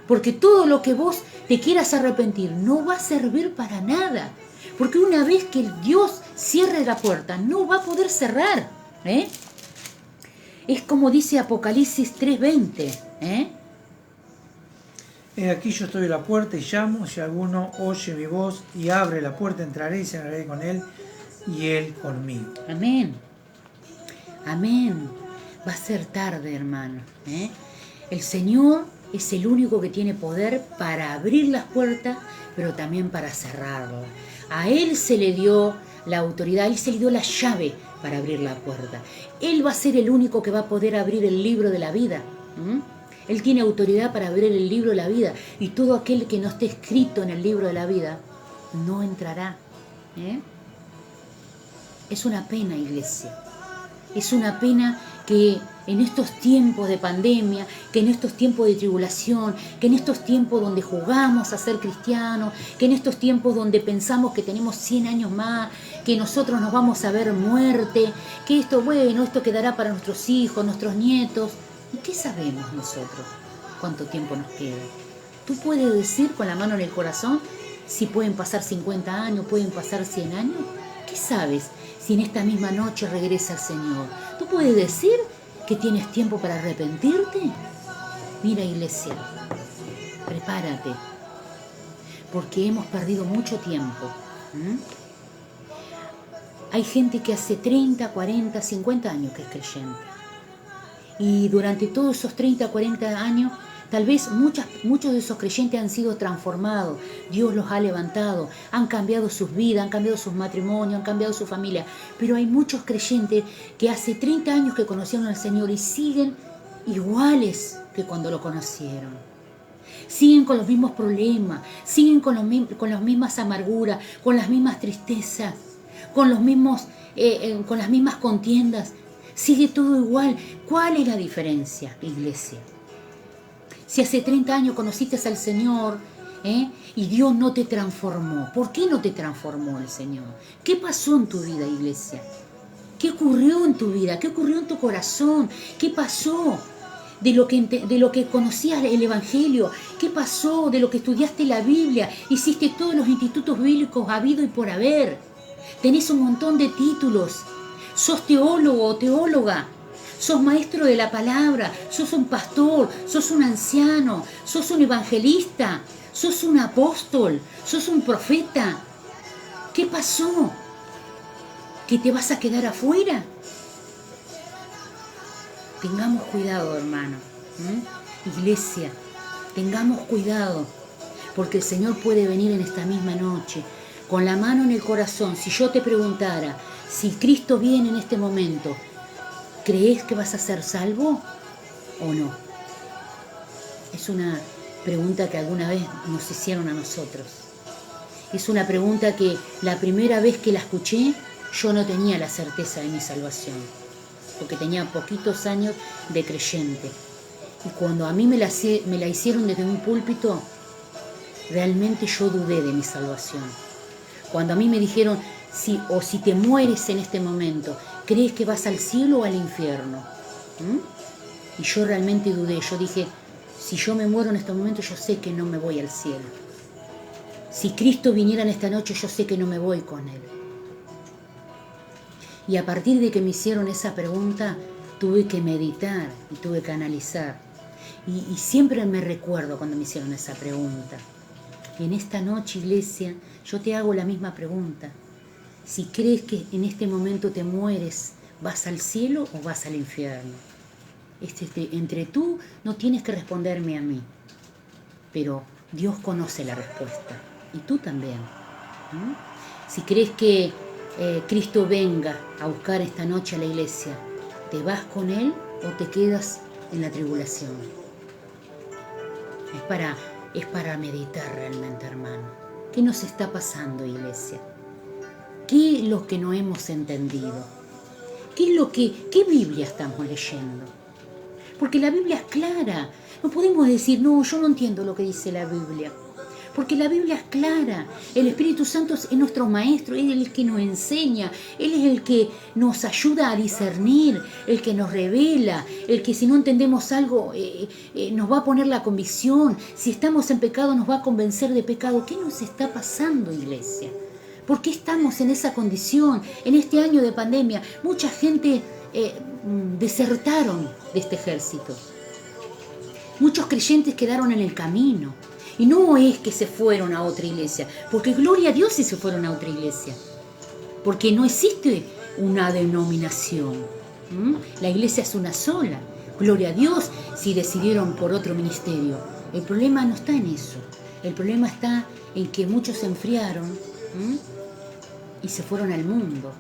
Porque todo lo que vos te quieras arrepentir no va a servir para nada. Porque una vez que Dios cierre la puerta, no va a poder cerrar. Es como dice Apocalipsis 3:20. He aquí yo estoy a la puerta y llamo, si alguno oye mi voz y abre la puerta, entraré y cenaré con él y él conmigo. Amén. Amén. Va a ser tarde, hermano. El Señor es el único que tiene poder para abrir las puertas, pero también para cerrarlas. A Él se le dio la autoridad, a Él se le dio la llave para abrir la puerta. Él va a ser el único que va a poder abrir el libro de la vida. Él tiene autoridad para abrir el libro de la vida, y todo aquel que no esté escrito en el libro de la vida no entrará. Es una pena, iglesia. Es una pena que en estos tiempos de pandemia, que en estos tiempos de tribulación, que en estos tiempos donde jugamos a ser cristianos, que en estos tiempos donde pensamos que tenemos 100 años más, que nosotros nos vamos a ver muerte, que esto quedará para nuestros hijos, nuestros nietos. ¿Y qué sabemos nosotros cuánto tiempo nos queda? ¿Tú puedes decir con la mano en el corazón si pueden pasar 50 años, pueden pasar 100 años? ¿Qué sabes si en esta misma noche regresa el Señor? ¿Tú puedes decir que tienes tiempo para arrepentirte? Mira, iglesia, prepárate, porque hemos perdido mucho tiempo. Hay gente que hace 30, 40, 50 años que es creyente. Y durante todos esos 30, 40 años, tal vez muchos de esos creyentes han sido transformados. Dios los ha levantado, han cambiado sus vidas, han cambiado sus matrimonios, han cambiado su familia. Pero hay muchos creyentes que hace 30 años que conocieron al Señor y siguen iguales que cuando lo conocieron. Siguen con los mismos problemas, siguen con las mismas amarguras, con las mismas tristezas, con las mismas contiendas. Sigue todo igual. ¿Cuál es la diferencia, iglesia? Si hace 30 años conociste al Señor y Dios no te transformó, ¿por qué no te transformó el Señor? ¿Qué pasó en tu vida, iglesia? ¿Qué ocurrió en tu vida? ¿Qué ocurrió en tu corazón? ¿Qué pasó de lo que conocías el Evangelio? ¿Qué pasó de lo que estudiaste la Biblia? Hiciste todos los institutos bíblicos habido y por haber. Tenés un montón de títulos. Sos teólogo o teóloga, sos maestro de la palabra, sos un pastor, sos un anciano, sos un evangelista, sos un apóstol, sos un profeta. ¿Qué pasó? ¿Que te vas a quedar afuera? Tengamos cuidado, hermano. Iglesia, tengamos cuidado, porque el Señor puede venir en esta misma noche, con la mano en el corazón. Si yo te preguntara, si Cristo viene en este momento, ¿crees que vas a ser salvo o no? Es una pregunta que alguna vez nos hicieron a nosotros. Es una pregunta que la primera vez que la escuché, yo no tenía la certeza de mi salvación, porque tenía poquitos años de creyente. Y cuando a mí me la hicieron desde un púlpito, realmente yo dudé de mi salvación. Cuando a mí me dijeron, si te mueres en este momento, ¿crees que vas al cielo o al infierno? Y yo realmente dudé. Yo dije, Si yo me muero en este momento, yo sé que no me voy al cielo. Si Cristo viniera en esta noche, yo sé que no me voy con Él. Y a partir de que me hicieron esa pregunta, tuve que meditar y tuve que analizar. Y siempre me recuerdo cuando me hicieron esa pregunta. Y en esta noche, iglesia, yo te hago la misma pregunta. Si crees que en este momento te mueres, ¿vas al cielo o vas al infierno? Entre tú no tienes que responderme a mí, pero Dios conoce la respuesta, y tú también. Si crees que Cristo venga a buscar esta noche a la iglesia, ¿te vas con Él o te quedas en la tribulación? Es para meditar realmente, hermano. ¿Qué nos está pasando, iglesia? ¿Qué es lo que no hemos entendido? ¿Qué Biblia estamos leyendo? Porque la Biblia es clara. No podemos decir, no, yo no entiendo lo que dice la Biblia. Porque la Biblia es clara. El Espíritu Santo es nuestro maestro, Él es el que nos enseña, Él es el que nos ayuda a discernir, el que nos revela, el que si no entendemos algo nos va a poner la convicción. Si estamos en pecado nos va a convencer de pecado. ¿Qué nos está pasando, iglesia? ¿Por qué estamos en esa condición? En este año de pandemia, mucha gente desertaron de este ejército. Muchos creyentes quedaron en el camino. Y no es que se fueron a otra iglesia, porque gloria a Dios si se fueron a otra iglesia. Porque no existe una denominación. La iglesia es una sola. Gloria a Dios si decidieron por otro ministerio. El problema no está en eso. El problema está en que muchos se enfriaron y se fueron al mundo.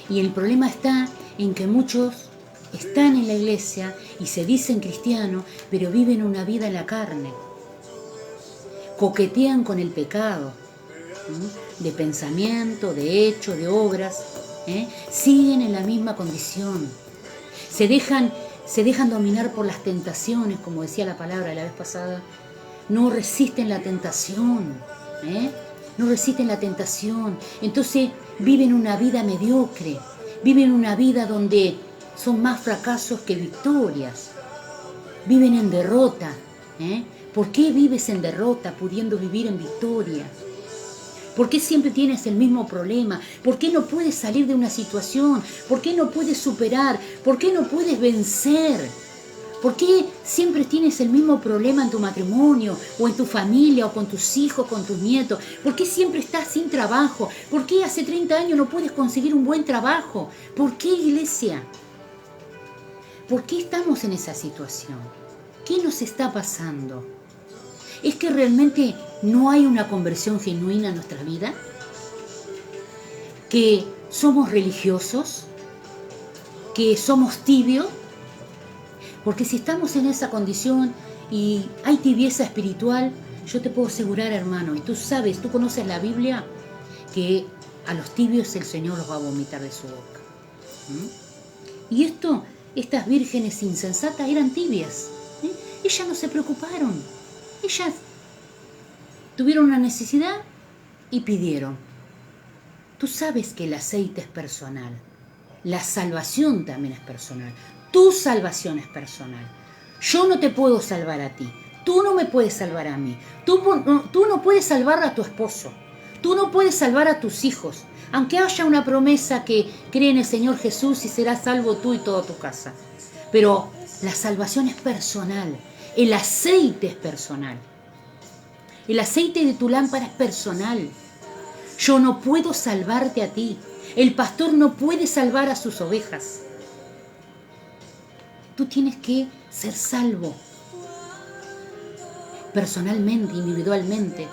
Y el problema está en que muchos están en la iglesia y se dicen cristianos, pero viven una vida en la carne. Coquetean con el pecado, de pensamiento, de hecho, de obras, siguen en la misma condición. Se dejan dominar por las tentaciones, como decía la palabra la vez pasada. No resisten la tentación, no resisten la tentación. Entonces viven una vida mediocre, viven una vida donde son más fracasos que victorias, viven en derrota. ¿Por qué vives en derrota pudiendo vivir en victoria? ¿Por qué siempre tienes el mismo problema? ¿Por qué no puedes salir de una situación? ¿Por qué no puedes superar? ¿Por qué no puedes vencer? ¿Por qué siempre tienes el mismo problema en tu matrimonio, o en tu familia, o con tus hijos, con tus nietos? ¿Por qué siempre estás sin trabajo? ¿Por qué hace 30 años no puedes conseguir un buen trabajo? ¿Por qué, iglesia? ¿Por qué estamos en esa situación? ¿Qué nos está pasando? ¿Es que realmente no hay una conversión genuina en nuestra vida? ¿Que somos religiosos? ¿Que somos tibios? Porque si estamos en esa condición y hay tibieza espiritual, yo te puedo asegurar, hermano, y tú sabes, tú conoces la Biblia, que a los tibios el Señor los va a vomitar de su boca. Y estas vírgenes insensatas eran tibias. Ellas no se preocuparon. Ellas tuvieron una necesidad y pidieron. Tú sabes que el aceite es personal. La salvación también es personal. Tu salvación es personal. Yo no te puedo salvar a ti. Tú no me puedes salvar a mí. Tú no puedes salvar a tu esposo. Tú no puedes salvar a tus hijos. Aunque haya una promesa que cree en el Señor Jesús y serás salvo tú y toda tu casa. Pero la salvación es personal. El aceite es personal. El aceite de tu lámpara es personal. Yo no puedo salvarte a ti. El pastor no puede salvar a sus ovejas. Tú tienes que ser salvo. Personalmente, individualmente.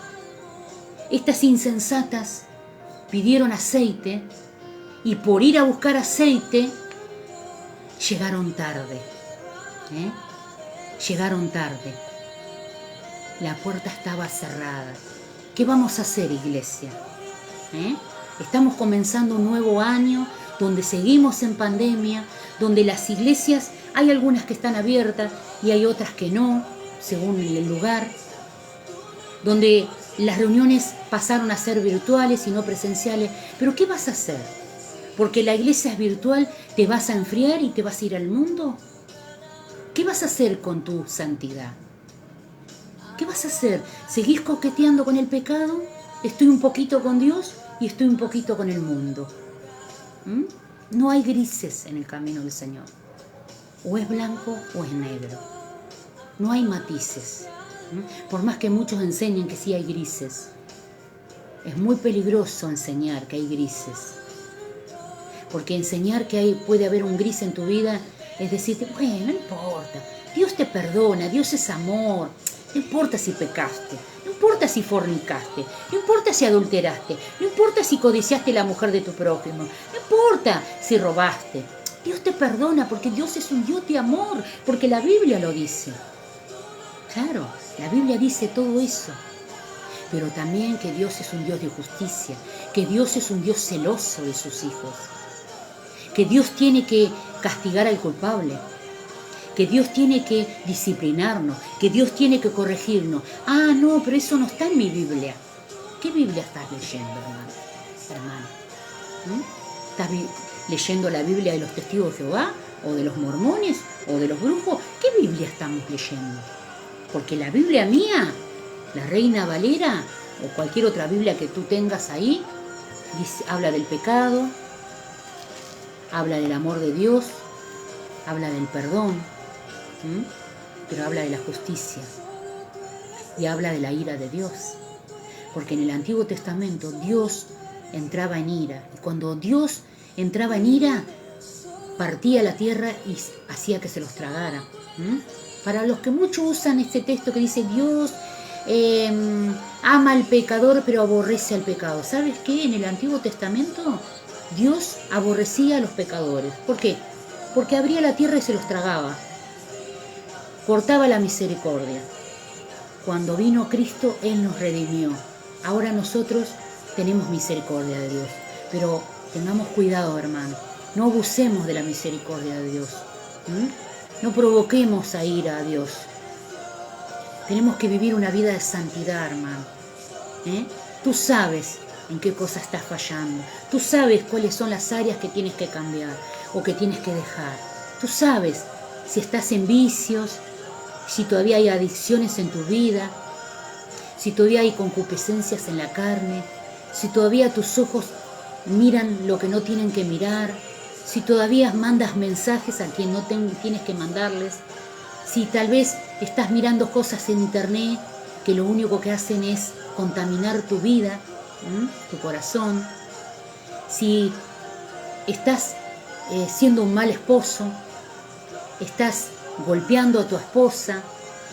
Estas insensatas pidieron aceite y por ir a buscar aceite llegaron tarde. Llegaron tarde. La puerta estaba cerrada. ¿Qué vamos a hacer, iglesia? Estamos comenzando un nuevo año donde seguimos en pandemia, donde las iglesias, hay algunas que están abiertas y hay otras que no, según el lugar, donde las reuniones pasaron a ser virtuales y no presenciales. ¿Pero qué vas a hacer? ¿Porque la iglesia es virtual, te vas a enfriar y te vas a ir al mundo? ¿Qué vas a hacer con tu santidad? ¿Qué vas a hacer? ¿Seguís coqueteando con el pecado? Estoy un poquito con Dios y estoy un poquito con el mundo. ¿Mm? No hay grises en el camino del Señor. O es blanco o es negro. No hay matices. ¿Mm? Por más que muchos enseñen que sí hay grises. Es muy peligroso enseñar que hay grises. Porque enseñar que puede haber un gris en tu vida es decirte, bueno, no importa. Dios te perdona, Dios es amor. No importa si pecaste, no importa si fornicaste, no importa si adulteraste, no importa si codiciaste la mujer de tu prójimo, no importa si robaste. Dios te perdona porque Dios es un Dios de amor, porque la Biblia lo dice. Claro, la Biblia dice todo eso. Pero también que Dios es un Dios de justicia, que Dios es un Dios celoso de sus hijos, que Dios tiene que castigar al culpable, que Dios tiene que disciplinarnos, que Dios tiene que corregirnos. Ah, no, pero eso no está en mi Biblia. ¿Qué Biblia estás leyendo, hermano? ¿Estás leyendo la Biblia de los testigos de Jehová? ¿O de los mormones? ¿O de los brujos? ¿Qué Biblia estamos leyendo? Porque la Biblia mía, la Reina Valera, o cualquier otra Biblia que tú tengas ahí, habla del pecado, habla del amor de Dios, habla del perdón, pero habla de la justicia y habla de la ira de Dios. Porque en el Antiguo Testamento Dios entraba en ira. Y cuando Dios entraba en ira, partía la tierra y hacía que se los tragara. Para los que muchos usan este texto que dice Dios ama al pecador pero aborrece al pecado. ¿Sabes qué? En el Antiguo Testamento Dios aborrecía a los pecadores. ¿Por qué? Porque abría la tierra y se los tragaba. Cortaba la misericordia. Cuando vino Cristo, Él nos redimió. Ahora nosotros tenemos misericordia de Dios. Pero tengamos cuidado, hermano. No abusemos de la misericordia de Dios. No provoquemos a ira a Dios. Tenemos que vivir una vida de santidad, hermano. Tú sabes en qué cosa estás fallando. Tú sabes cuáles son las áreas que tienes que cambiar o que tienes que dejar. Tú sabes si estás en vicios, si todavía hay adicciones en tu vida, si todavía hay concupiscencias en la carne, si todavía tus ojos miran lo que no tienen que mirar, si todavía mandas mensajes a quien no tienes que mandarles, si tal vez estás mirando cosas en internet que lo único que hacen es contaminar tu vida, tu corazón, si estás siendo un mal esposo, estás golpeando a tu esposa,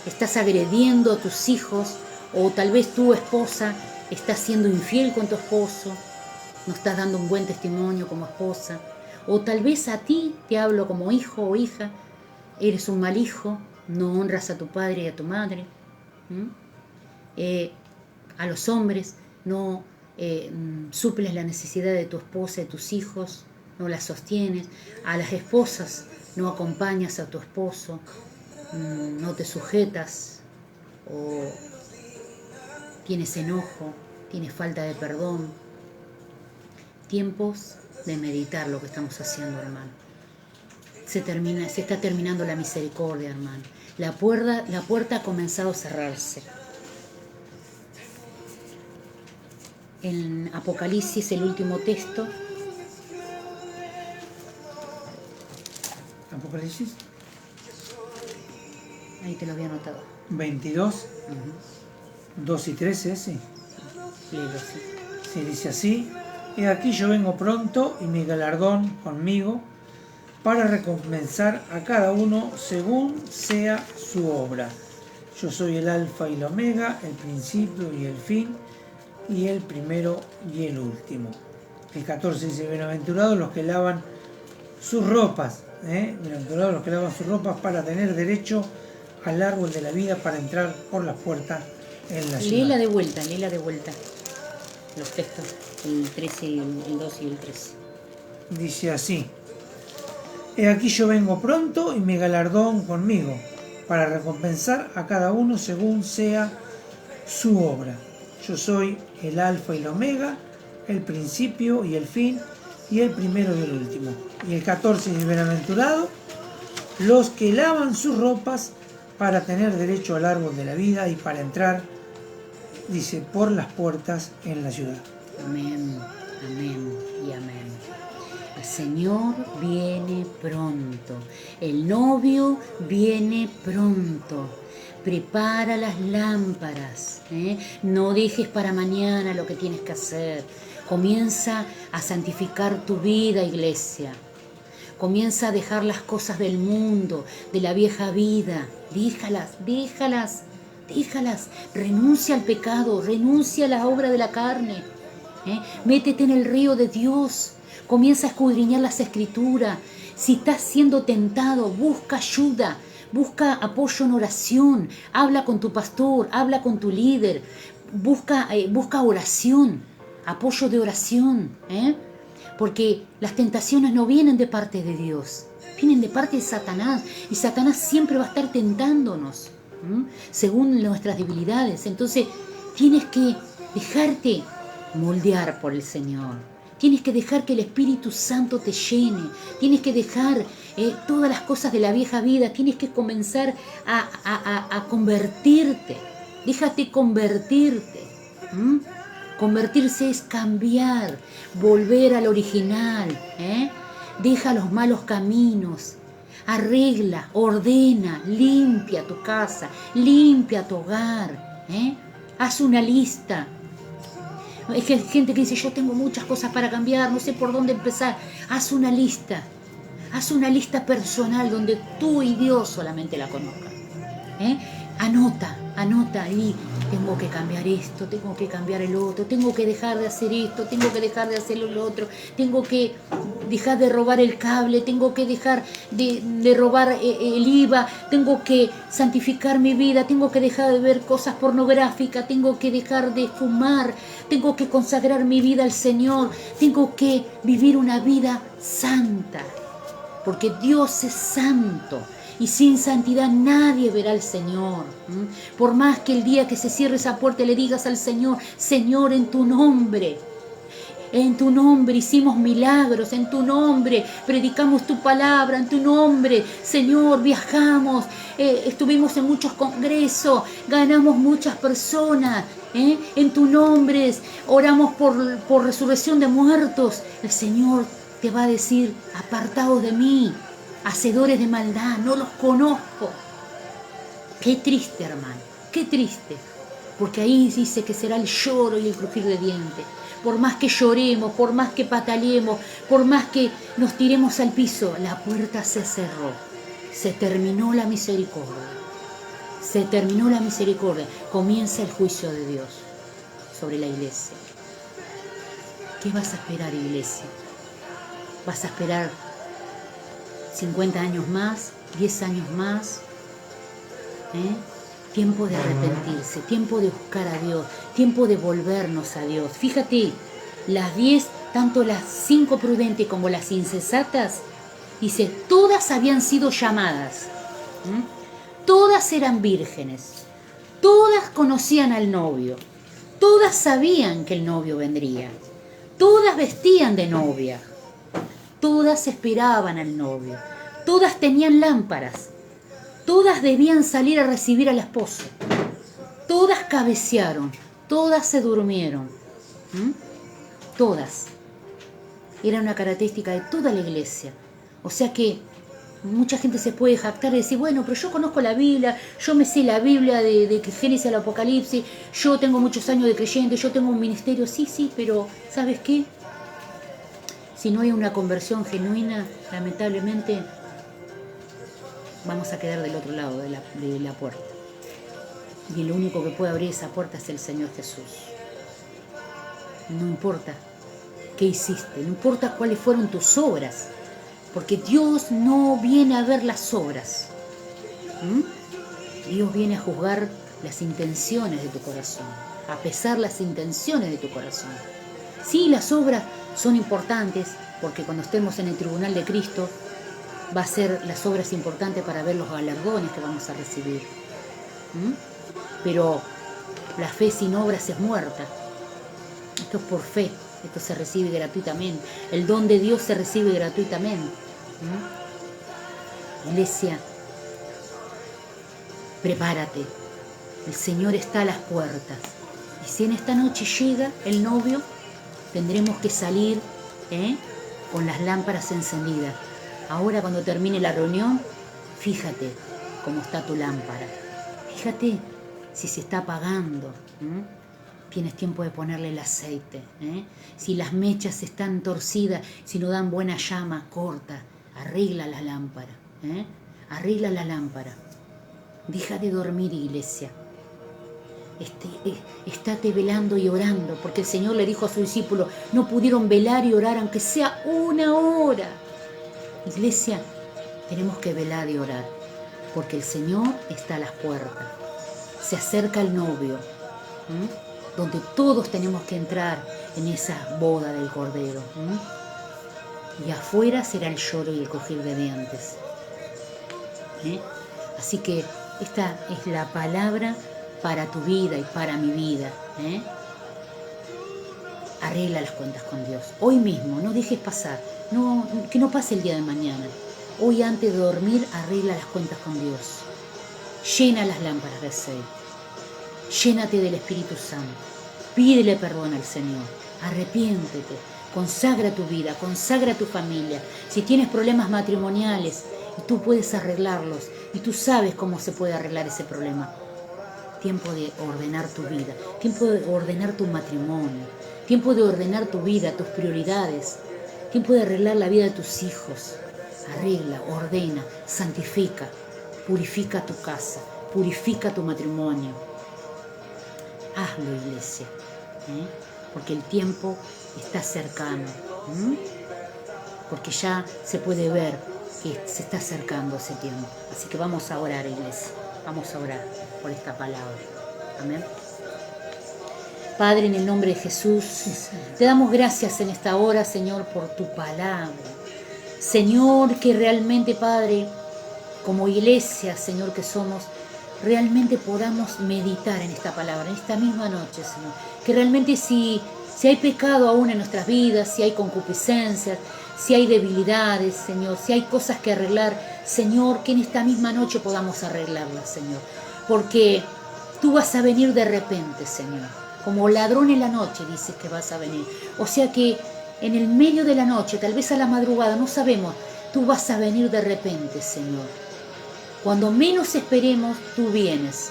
estás agrediendo a tus hijos, o tal vez tu esposa está siendo infiel con tu esposo, no estás dando un buen testimonio como esposa, o tal vez a ti te hablo como hijo o hija, eres un mal hijo, no honras a tu padre y a tu madre, a los hombres no suples la necesidad de tu esposa y tus hijos, no la sostienes, a las esposas no acompañas a tu esposo, no te sujetas, o tienes enojo, tienes falta de perdón. Tiempos de meditar lo que estamos haciendo, hermano. Se está terminando la misericordia, hermano. La puerta ha comenzado a cerrarse. En Apocalipsis, el último texto. Apocalipsis. Ahí te lo había anotado. 22, 2 y 13, sí. Léelo, sí. Sí, dice así: He aquí yo vengo pronto y mi galardón conmigo para recompensar a cada uno según sea su obra. Yo soy el alfa y el omega, el principio y el fin, y el primero y el último. El 14 dice: bienaventurados los que lavan sus ropas, bienaventurados los que lavan sus ropas para tener derecho al árbol de la vida, para entrar por las puertas en la ciudad. Léela de vuelta. Los textos, el 13, el 2 y el 13. Dice así: He aquí yo vengo pronto y mi galardón conmigo, para recompensar a cada uno según sea su obra. Yo soy el alfa y el omega, el principio y el fin, y el primero y el último. Y el 14 dice: bienaventurados los que lavan sus ropas para tener derecho al árbol de la vida y para entrar, dice, por las puertas en la ciudad. Amén, amén y amén. El Señor viene pronto, el novio viene pronto. Prepara las lámparas, no dejes para mañana lo que tienes que hacer. Comienza a santificar tu vida, iglesia. Comienza a dejar las cosas del mundo, de la vieja vida. Déjalas. Renuncia al pecado, renuncia a la obra de la carne. Métete en el río de Dios. Comienza a escudriñar las Escrituras. Si estás siendo tentado, busca ayuda. Busca apoyo en oración, habla con tu pastor, habla con tu líder, busca oración, apoyo de oración, porque las tentaciones no vienen de parte de Dios, vienen de parte de Satanás, y Satanás siempre va a estar tentándonos, según nuestras debilidades. Entonces tienes que dejarte moldear por el Señor. Tienes que dejar que el Espíritu Santo te llene. Tienes que dejar todas las cosas de la vieja vida. Tienes que comenzar a convertirte. Déjate convertirte. Convertirse es cambiar, volver al original. Deja los malos caminos. Arregla, ordena, limpia tu casa, limpia tu hogar. Haz una lista. Hay gente que dice, yo tengo muchas cosas para cambiar, no sé por dónde empezar. Haz una lista personal donde tú y Dios solamente la conozcan. Anota ahí, tengo que cambiar esto, tengo que cambiar el otro, tengo que dejar de hacer esto, tengo que dejar de hacer lo otro, tengo que dejar de robar el cable, tengo que dejar de robar el IVA, tengo que santificar mi vida, tengo que dejar de ver cosas pornográficas, tengo que dejar de fumar, tengo que consagrar mi vida al Señor, tengo que vivir una vida santa, porque Dios es santo. Y sin santidad nadie verá al Señor. Por más que el día que se cierre esa puerta le digas al Señor, Señor, en tu nombre hicimos milagros, en tu nombre predicamos tu palabra, en tu nombre, Señor, viajamos, estuvimos en muchos congresos, ganamos muchas personas, en tu nombre oramos por resurrección de muertos. El Señor te va a decir, apartaos de mí, hacedores de maldad, no los conozco. Qué triste, hermano, qué triste, porque ahí dice que será el lloro y el crujir de dientes. Por más que lloremos, por más que pataleemos, por más que nos tiremos al piso, la puerta se cerró, se terminó la misericordia, comienza el juicio de Dios sobre la iglesia. ¿Qué vas a esperar, iglesia? ¿Vas a esperar 50 años más, 10 años más? Tiempo de arrepentirse, tiempo de buscar a Dios, tiempo de volvernos a Dios. Fíjate, las 10, tanto las 5 prudentes como las insensatas, dice, todas habían sido llamadas, todas eran vírgenes, todas conocían al novio, todas sabían que el novio vendría, todas vestían de novia, todas esperaban al novio, todas tenían lámparas, todas debían salir a recibir al esposo, todas cabecearon, todas se durmieron, todas. Era una característica de toda la iglesia. O sea que mucha gente se puede jactar y decir, bueno, pero yo conozco la Biblia, yo me sé la Biblia de Génesis al Apocalipsis, yo tengo muchos años de creyente, yo tengo un ministerio, sí, pero ¿sabes qué? Si no hay una conversión genuina, lamentablemente vamos a quedar del otro lado de la puerta. Y el único que puede abrir esa puerta es el Señor Jesús. No importa qué hiciste, no importa cuáles fueron tus obras, porque Dios no viene a ver las obras. Dios viene a juzgar las intenciones de tu corazón, a pesar las intenciones de tu corazón. Sí, las obras son importantes, porque cuando estemos en el tribunal de Cristo, va a ser las obras importantes para ver los galardones que vamos a recibir. Pero la fe sin obras es muerta. Esto es por fe, esto se recibe gratuitamente. El don de Dios se recibe gratuitamente. Iglesia, prepárate. El Señor está a las puertas. Y si en esta noche llega el novio, tendremos que salir con las lámparas encendidas. Ahora, cuando termine la reunión, fíjate cómo está tu lámpara. Fíjate si se está apagando. Tienes tiempo de ponerle el aceite. Si las mechas están torcidas, si no dan buena llama, corta. Arregla la lámpara. Arregla la lámpara. Deja de dormir, iglesia. Estate velando y orando, porque el Señor le dijo a sus discípulos, no pudieron velar y orar aunque sea 1 hora. Iglesia, tenemos que velar y orar, porque el Señor está a las puertas. Se acerca el novio, donde todos tenemos que entrar en esa boda del Cordero. Y afuera será el lloro y el crujir de dientes. Así que esta es la palabra para tu vida y para mi vida. Arregla las cuentas con Dios. Hoy mismo, no dejes pasar. Que no pase el día de mañana. Hoy antes de dormir, arregla las cuentas con Dios. Llena las lámparas de aceite. Llénate del Espíritu Santo. Pídele perdón al Señor. Arrepiéntete. Consagra tu vida, consagra tu familia. Si tienes problemas matrimoniales, tú puedes arreglarlos. Y tú sabes cómo se puede arreglar ese problema. Tiempo de ordenar tu vida. Tiempo de ordenar tu matrimonio. Tiempo de ordenar tu vida, tus prioridades. Tiempo de arreglar la vida de tus hijos. Arregla, ordena, santifica. Purifica tu casa. Purifica tu matrimonio. Hazlo, iglesia. Porque el tiempo está cercano. Porque ya se puede ver que se está acercando ese tiempo. Así que vamos a orar, iglesia. Vamos a orar por esta palabra. Amén. Padre, en el nombre de Jesús, te damos gracias en esta hora, Señor, por tu palabra. Señor, que realmente, Padre, como iglesia, Señor, que somos, realmente podamos meditar en esta palabra, en esta misma noche, Señor. Que realmente si hay pecado aún en nuestras vidas, si hay concupiscencias, si hay debilidades, Señor, si hay cosas que arreglar, Señor, que en esta misma noche podamos arreglarlas, Señor. Porque tú vas a venir de repente, Señor. Como ladrón en la noche dices que vas a venir. O sea que en el medio de la noche, tal vez a la madrugada, no sabemos, tú vas a venir de repente, Señor. Cuando menos esperemos, tú vienes.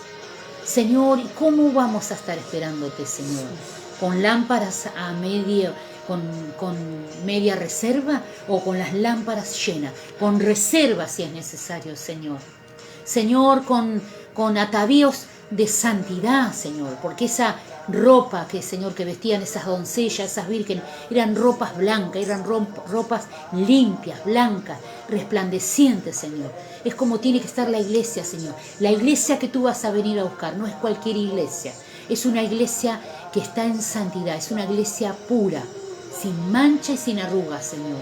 Señor, ¿y cómo vamos a estar esperándote, Señor? ¿Con lámparas a media, con media reserva o con las lámparas llenas? Con reserva si es necesario, Señor. Señor, con atavíos de santidad, Señor, porque esa ropa que, Señor, que vestían esas doncellas, esas vírgenes, eran ropas blancas, eran ropas limpias, blancas, resplandecientes, Señor. Es como tiene que estar la iglesia, Señor. La iglesia que tú vas a venir a buscar no es cualquier iglesia, es una iglesia que está en santidad, es una iglesia pura, sin mancha y sin arrugas, Señor.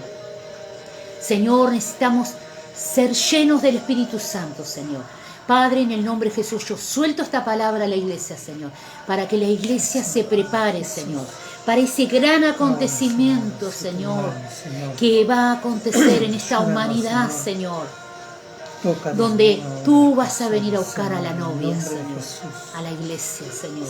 Señor, necesitamos ser llenos del Espíritu Santo, Señor. Padre, en el nombre de Jesús, yo suelto esta palabra a la iglesia, Señor, para que la iglesia se prepare, Señor, para ese gran acontecimiento, Señor, que va a acontecer en esta humanidad, Señor, donde tú vas a venir a buscar a la novia, Señor, a la iglesia, Señor.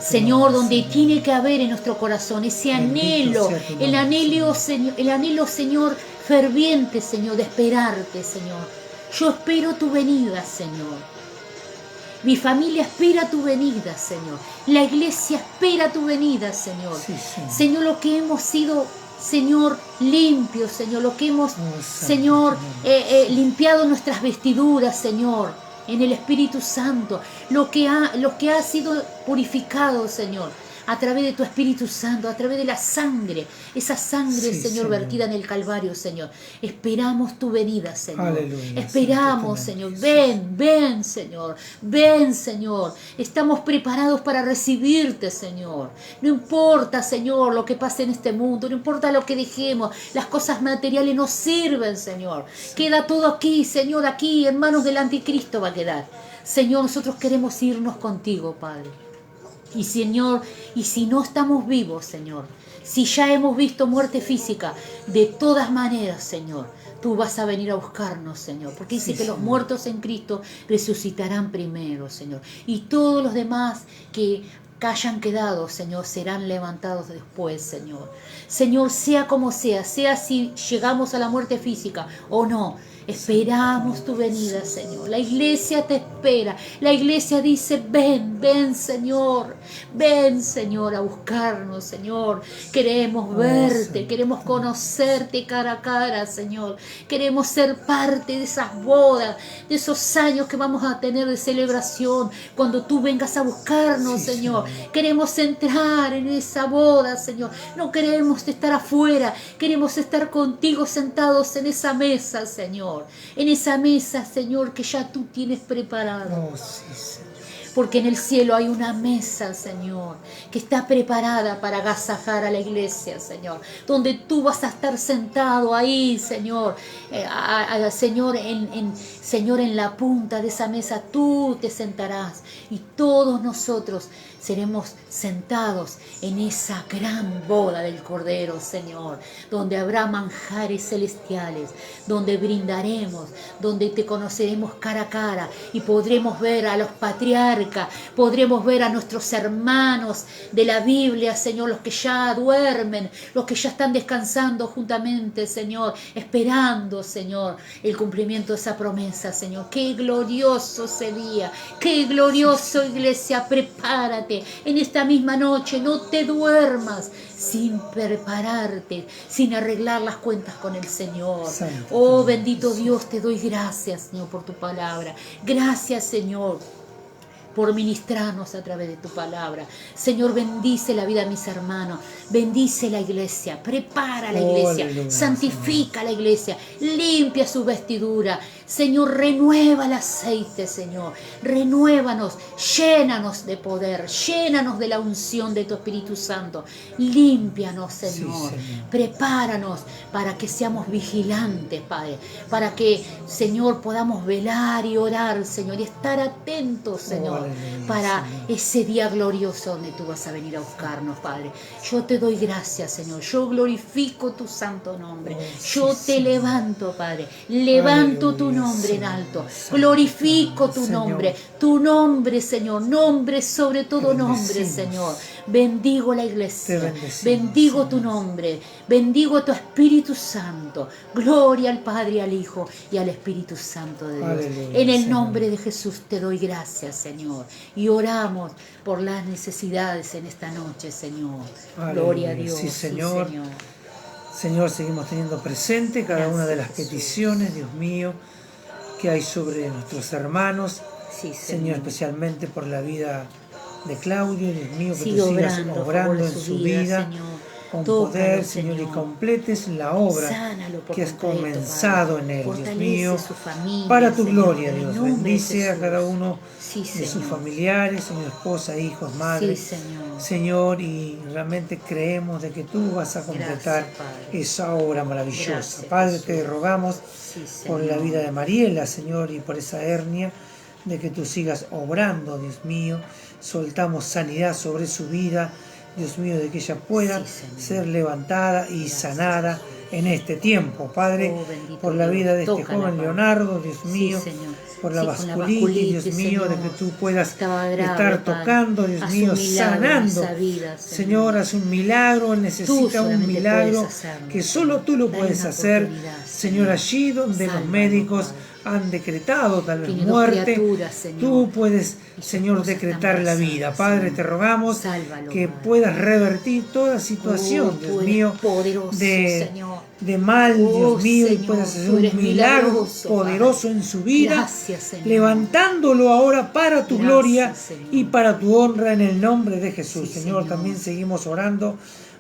Señor, donde tiene que haber en nuestro corazón ese anhelo, el anhelo, Señor, ferviente, Señor, de esperarte, Señor. Yo espero tu venida, Señor. Mi familia espera tu venida, Señor. La iglesia espera tu venida, Señor. Sí, Señor, lo que hemos sido, Señor, limpios, Señor. Lo que hemos, Señor, limpiado nuestras vestiduras, Señor, en el Espíritu Santo. Lo que ha sido purificado, Señor, a través de tu Espíritu Santo, a través de la sangre, esa sangre, Señor, vertida en el Calvario, Señor. Esperamos tu venida, Señor. Aleluya, esperamos, Señor. Ven, Señor. Ven, Señor. Estamos preparados para recibirte, Señor. No importa, Señor, lo que pase en este mundo, no importa lo que dejemos, las cosas materiales nos sirven, Señor. Queda todo aquí, Señor, aquí en manos del anticristo va a quedar. Señor, nosotros queremos irnos contigo, Padre. Y Señor, y si no estamos vivos, Señor, Si ya hemos visto muerte física, de todas maneras, Señor, tú vas a venir a buscarnos, Señor, porque dice que los muertos en Cristo resucitarán primero, Señor, y todos los demás que hayan quedado, Señor, serán levantados después, Señor. Señor, sea como sea si llegamos a la muerte física o no, esperamos tu venida, Señor. La iglesia te espera. La iglesia dice, ven, ven, Señor. Ven, Señor, a buscarnos, Señor. Queremos verte, queremos conocerte cara a cara, Señor. Queremos ser parte de esas bodas, de esos años que vamos a tener de celebración, cuando tú vengas a buscarnos, Señor. Queremos entrar en esa boda, Señor. No queremos estar afuera, queremos estar contigo sentados en esa mesa, Señor. En esa mesa, Señor, que ya tú tienes preparado. Porque en el cielo hay una mesa, Señor, que está preparada para agasajar a la iglesia, Señor. Donde tú vas a estar sentado ahí, Señor. Señor, Señor, en la punta de esa mesa tú te sentarás. Y todos nosotros seremos sentados en esa gran boda del Cordero, Señor. Donde habrá manjares celestiales. Donde brindaremos. Donde te conoceremos cara a cara. Y podremos ver a los patriarcas. Podremos ver a nuestros hermanos de la Biblia, Señor, los que ya duermen, los que ya están descansando juntamente, Señor, esperando, Señor, el cumplimiento de esa promesa, Señor. Qué glorioso sería, qué glorioso, iglesia. Prepárate en esta misma noche, no te duermas sin prepararte, sin arreglar las cuentas con el Señor. Oh, bendito Dios, te doy gracias, Señor, por tu palabra. Gracias, Señor, por ministrarnos a través de tu palabra. Señor, bendice la vida de mis hermanos, bendice la iglesia, prepara la iglesia, santifica la iglesia, limpia su vestidura. Señor, renueva el aceite, Señor, renuévanos, llénanos de poder, llénanos de la unción de tu Espíritu Santo, límpianos, Señor, prepáranos para que seamos vigilantes, Padre, para que, Señor, podamos velar y orar, Señor, y estar atentos, Señor, para ese día glorioso donde tú vas a venir a buscarnos, Padre. Yo te doy gracias, Señor, yo glorifico tu santo nombre, yo te levanto, Padre, levanto tu nombre en alto, glorifico tu nombre, Señor, nombre sobre todo nombre, Señor. Bendigo la iglesia, bendigo tu nombre, bendigo a tu Espíritu Santo. Gloria al Padre, al Hijo y al Espíritu Santo de Dios. Aleluya, en el nombre de Jesús te doy gracias, Señor, y oramos por las necesidades en esta noche, Señor. Gloria a Dios. Sí, Señor. Señor, seguimos teniendo presente cada una de las peticiones, Dios mío, que hay sobre nuestros hermanos. Señor, especialmente por la vida de Claudio, Dios mío, que tú sigas obrando en su vida, con poder, Señor, y completes la obra que has comenzado en él, Dios mío, para tu gloria, Dios. Bendice a cada uno de sus familiares, Señor, esposa, hijos, madre, Señor, y realmente creemos de que tú vas a completar esa obra maravillosa. Padre, te rogamos por la vida de Mariela, Señor, y por esa hernia, de que tú sigas obrando, Dios mío. Soltamos sanidad sobre su vida, Dios mío, de que ella pueda ser levantada y sanada en este tiempo, Padre, por la vida de este joven Leonardo, Dios mío, por la vasculitis, Dios mío, de que tú puedas estar tocando, Dios mío, sanando. Señor, haz un milagro, él necesita un milagro que solo tú lo puedes hacer, Señor, allí donde los médicos han decretado tal vez muerte, tú puedes, Señor, decretar la vida. Padre, te rogamos que puedas revertir toda situación, Dios mío, de mal, Dios mío, y puedas hacer un milagro poderoso en su vida, levantándolo ahora para tu gloria y para tu honra en el nombre de Jesús. Señor, también seguimos orando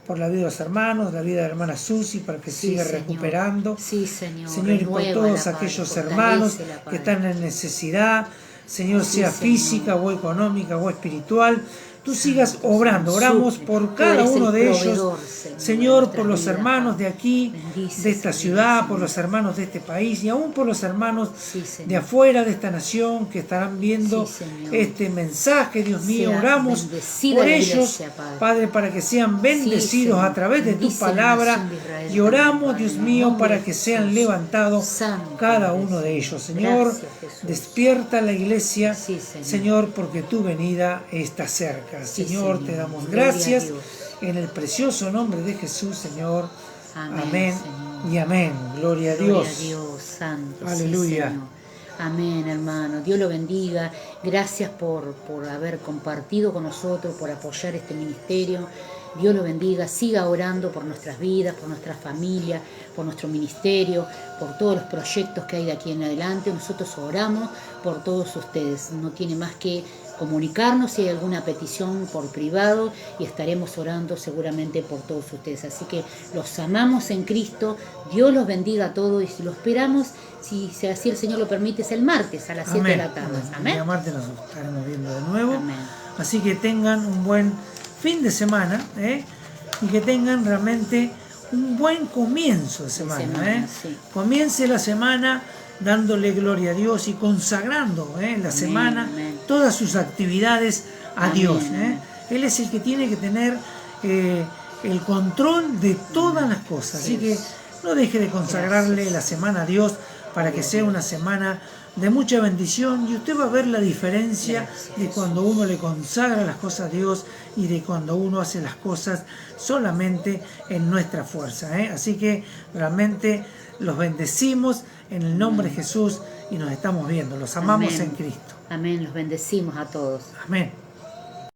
por la vida de los hermanos, la vida de la hermana Susi, para que siga recuperando. Señor, y por todos aquellos hermanos que están en necesidad, Señor, sea física o económica o espiritual, tú sigas obrando. Oramos por cada uno de ellos, Señor, por los hermanos de aquí, de esta ciudad, por los hermanos de este país y aún por los hermanos de afuera de esta nación que estarán viendo este mensaje, Dios mío. Oramos por ellos, Padre, para que sean bendecidos a través de tu palabra, y oramos, Dios mío, para que sean levantados cada uno de ellos. Señor, despierta la iglesia, Señor, porque tu venida está cerca. Señor, te damos gracias en el precioso nombre de Jesús, Señor. Amén y amén. Gloria a Dios. Santo. Aleluya. Sí, amén, hermano. Dios lo bendiga. Gracias por haber compartido con nosotros, por apoyar este ministerio. Dios lo bendiga. Siga orando por nuestras vidas, por nuestra familia, por nuestro ministerio, por todos los proyectos que hay de aquí en adelante. Nosotros oramos por todos ustedes. No tiene más que comunicarnos si hay alguna petición por privado, y estaremos orando seguramente por todos ustedes. Así que los amamos en Cristo. Dios los bendiga a todos, y lo esperamos, si así el Señor lo permite, es el martes a las 7 de la tarde. Amén. El martes nos estaremos viendo de nuevo. Amén. Así que tengan un buen fin de semana, y que tengan realmente un buen comienzo de semana. Sí. Comience la semana dándole gloria a Dios y consagrando la semana, todas sus actividades a Dios. Él es el que tiene que tener el control de todas las cosas. Así que no deje de consagrarle la semana a Dios, para que sea una semana de mucha bendición, y usted va a ver la diferencia de cuando uno le consagra las cosas a Dios y de cuando uno hace las cosas solamente en nuestra fuerza. Así que realmente los bendecimos en el nombre de Jesús, y nos estamos viendo. Los amamos en Cristo. Amén. Los bendecimos a todos. Amén.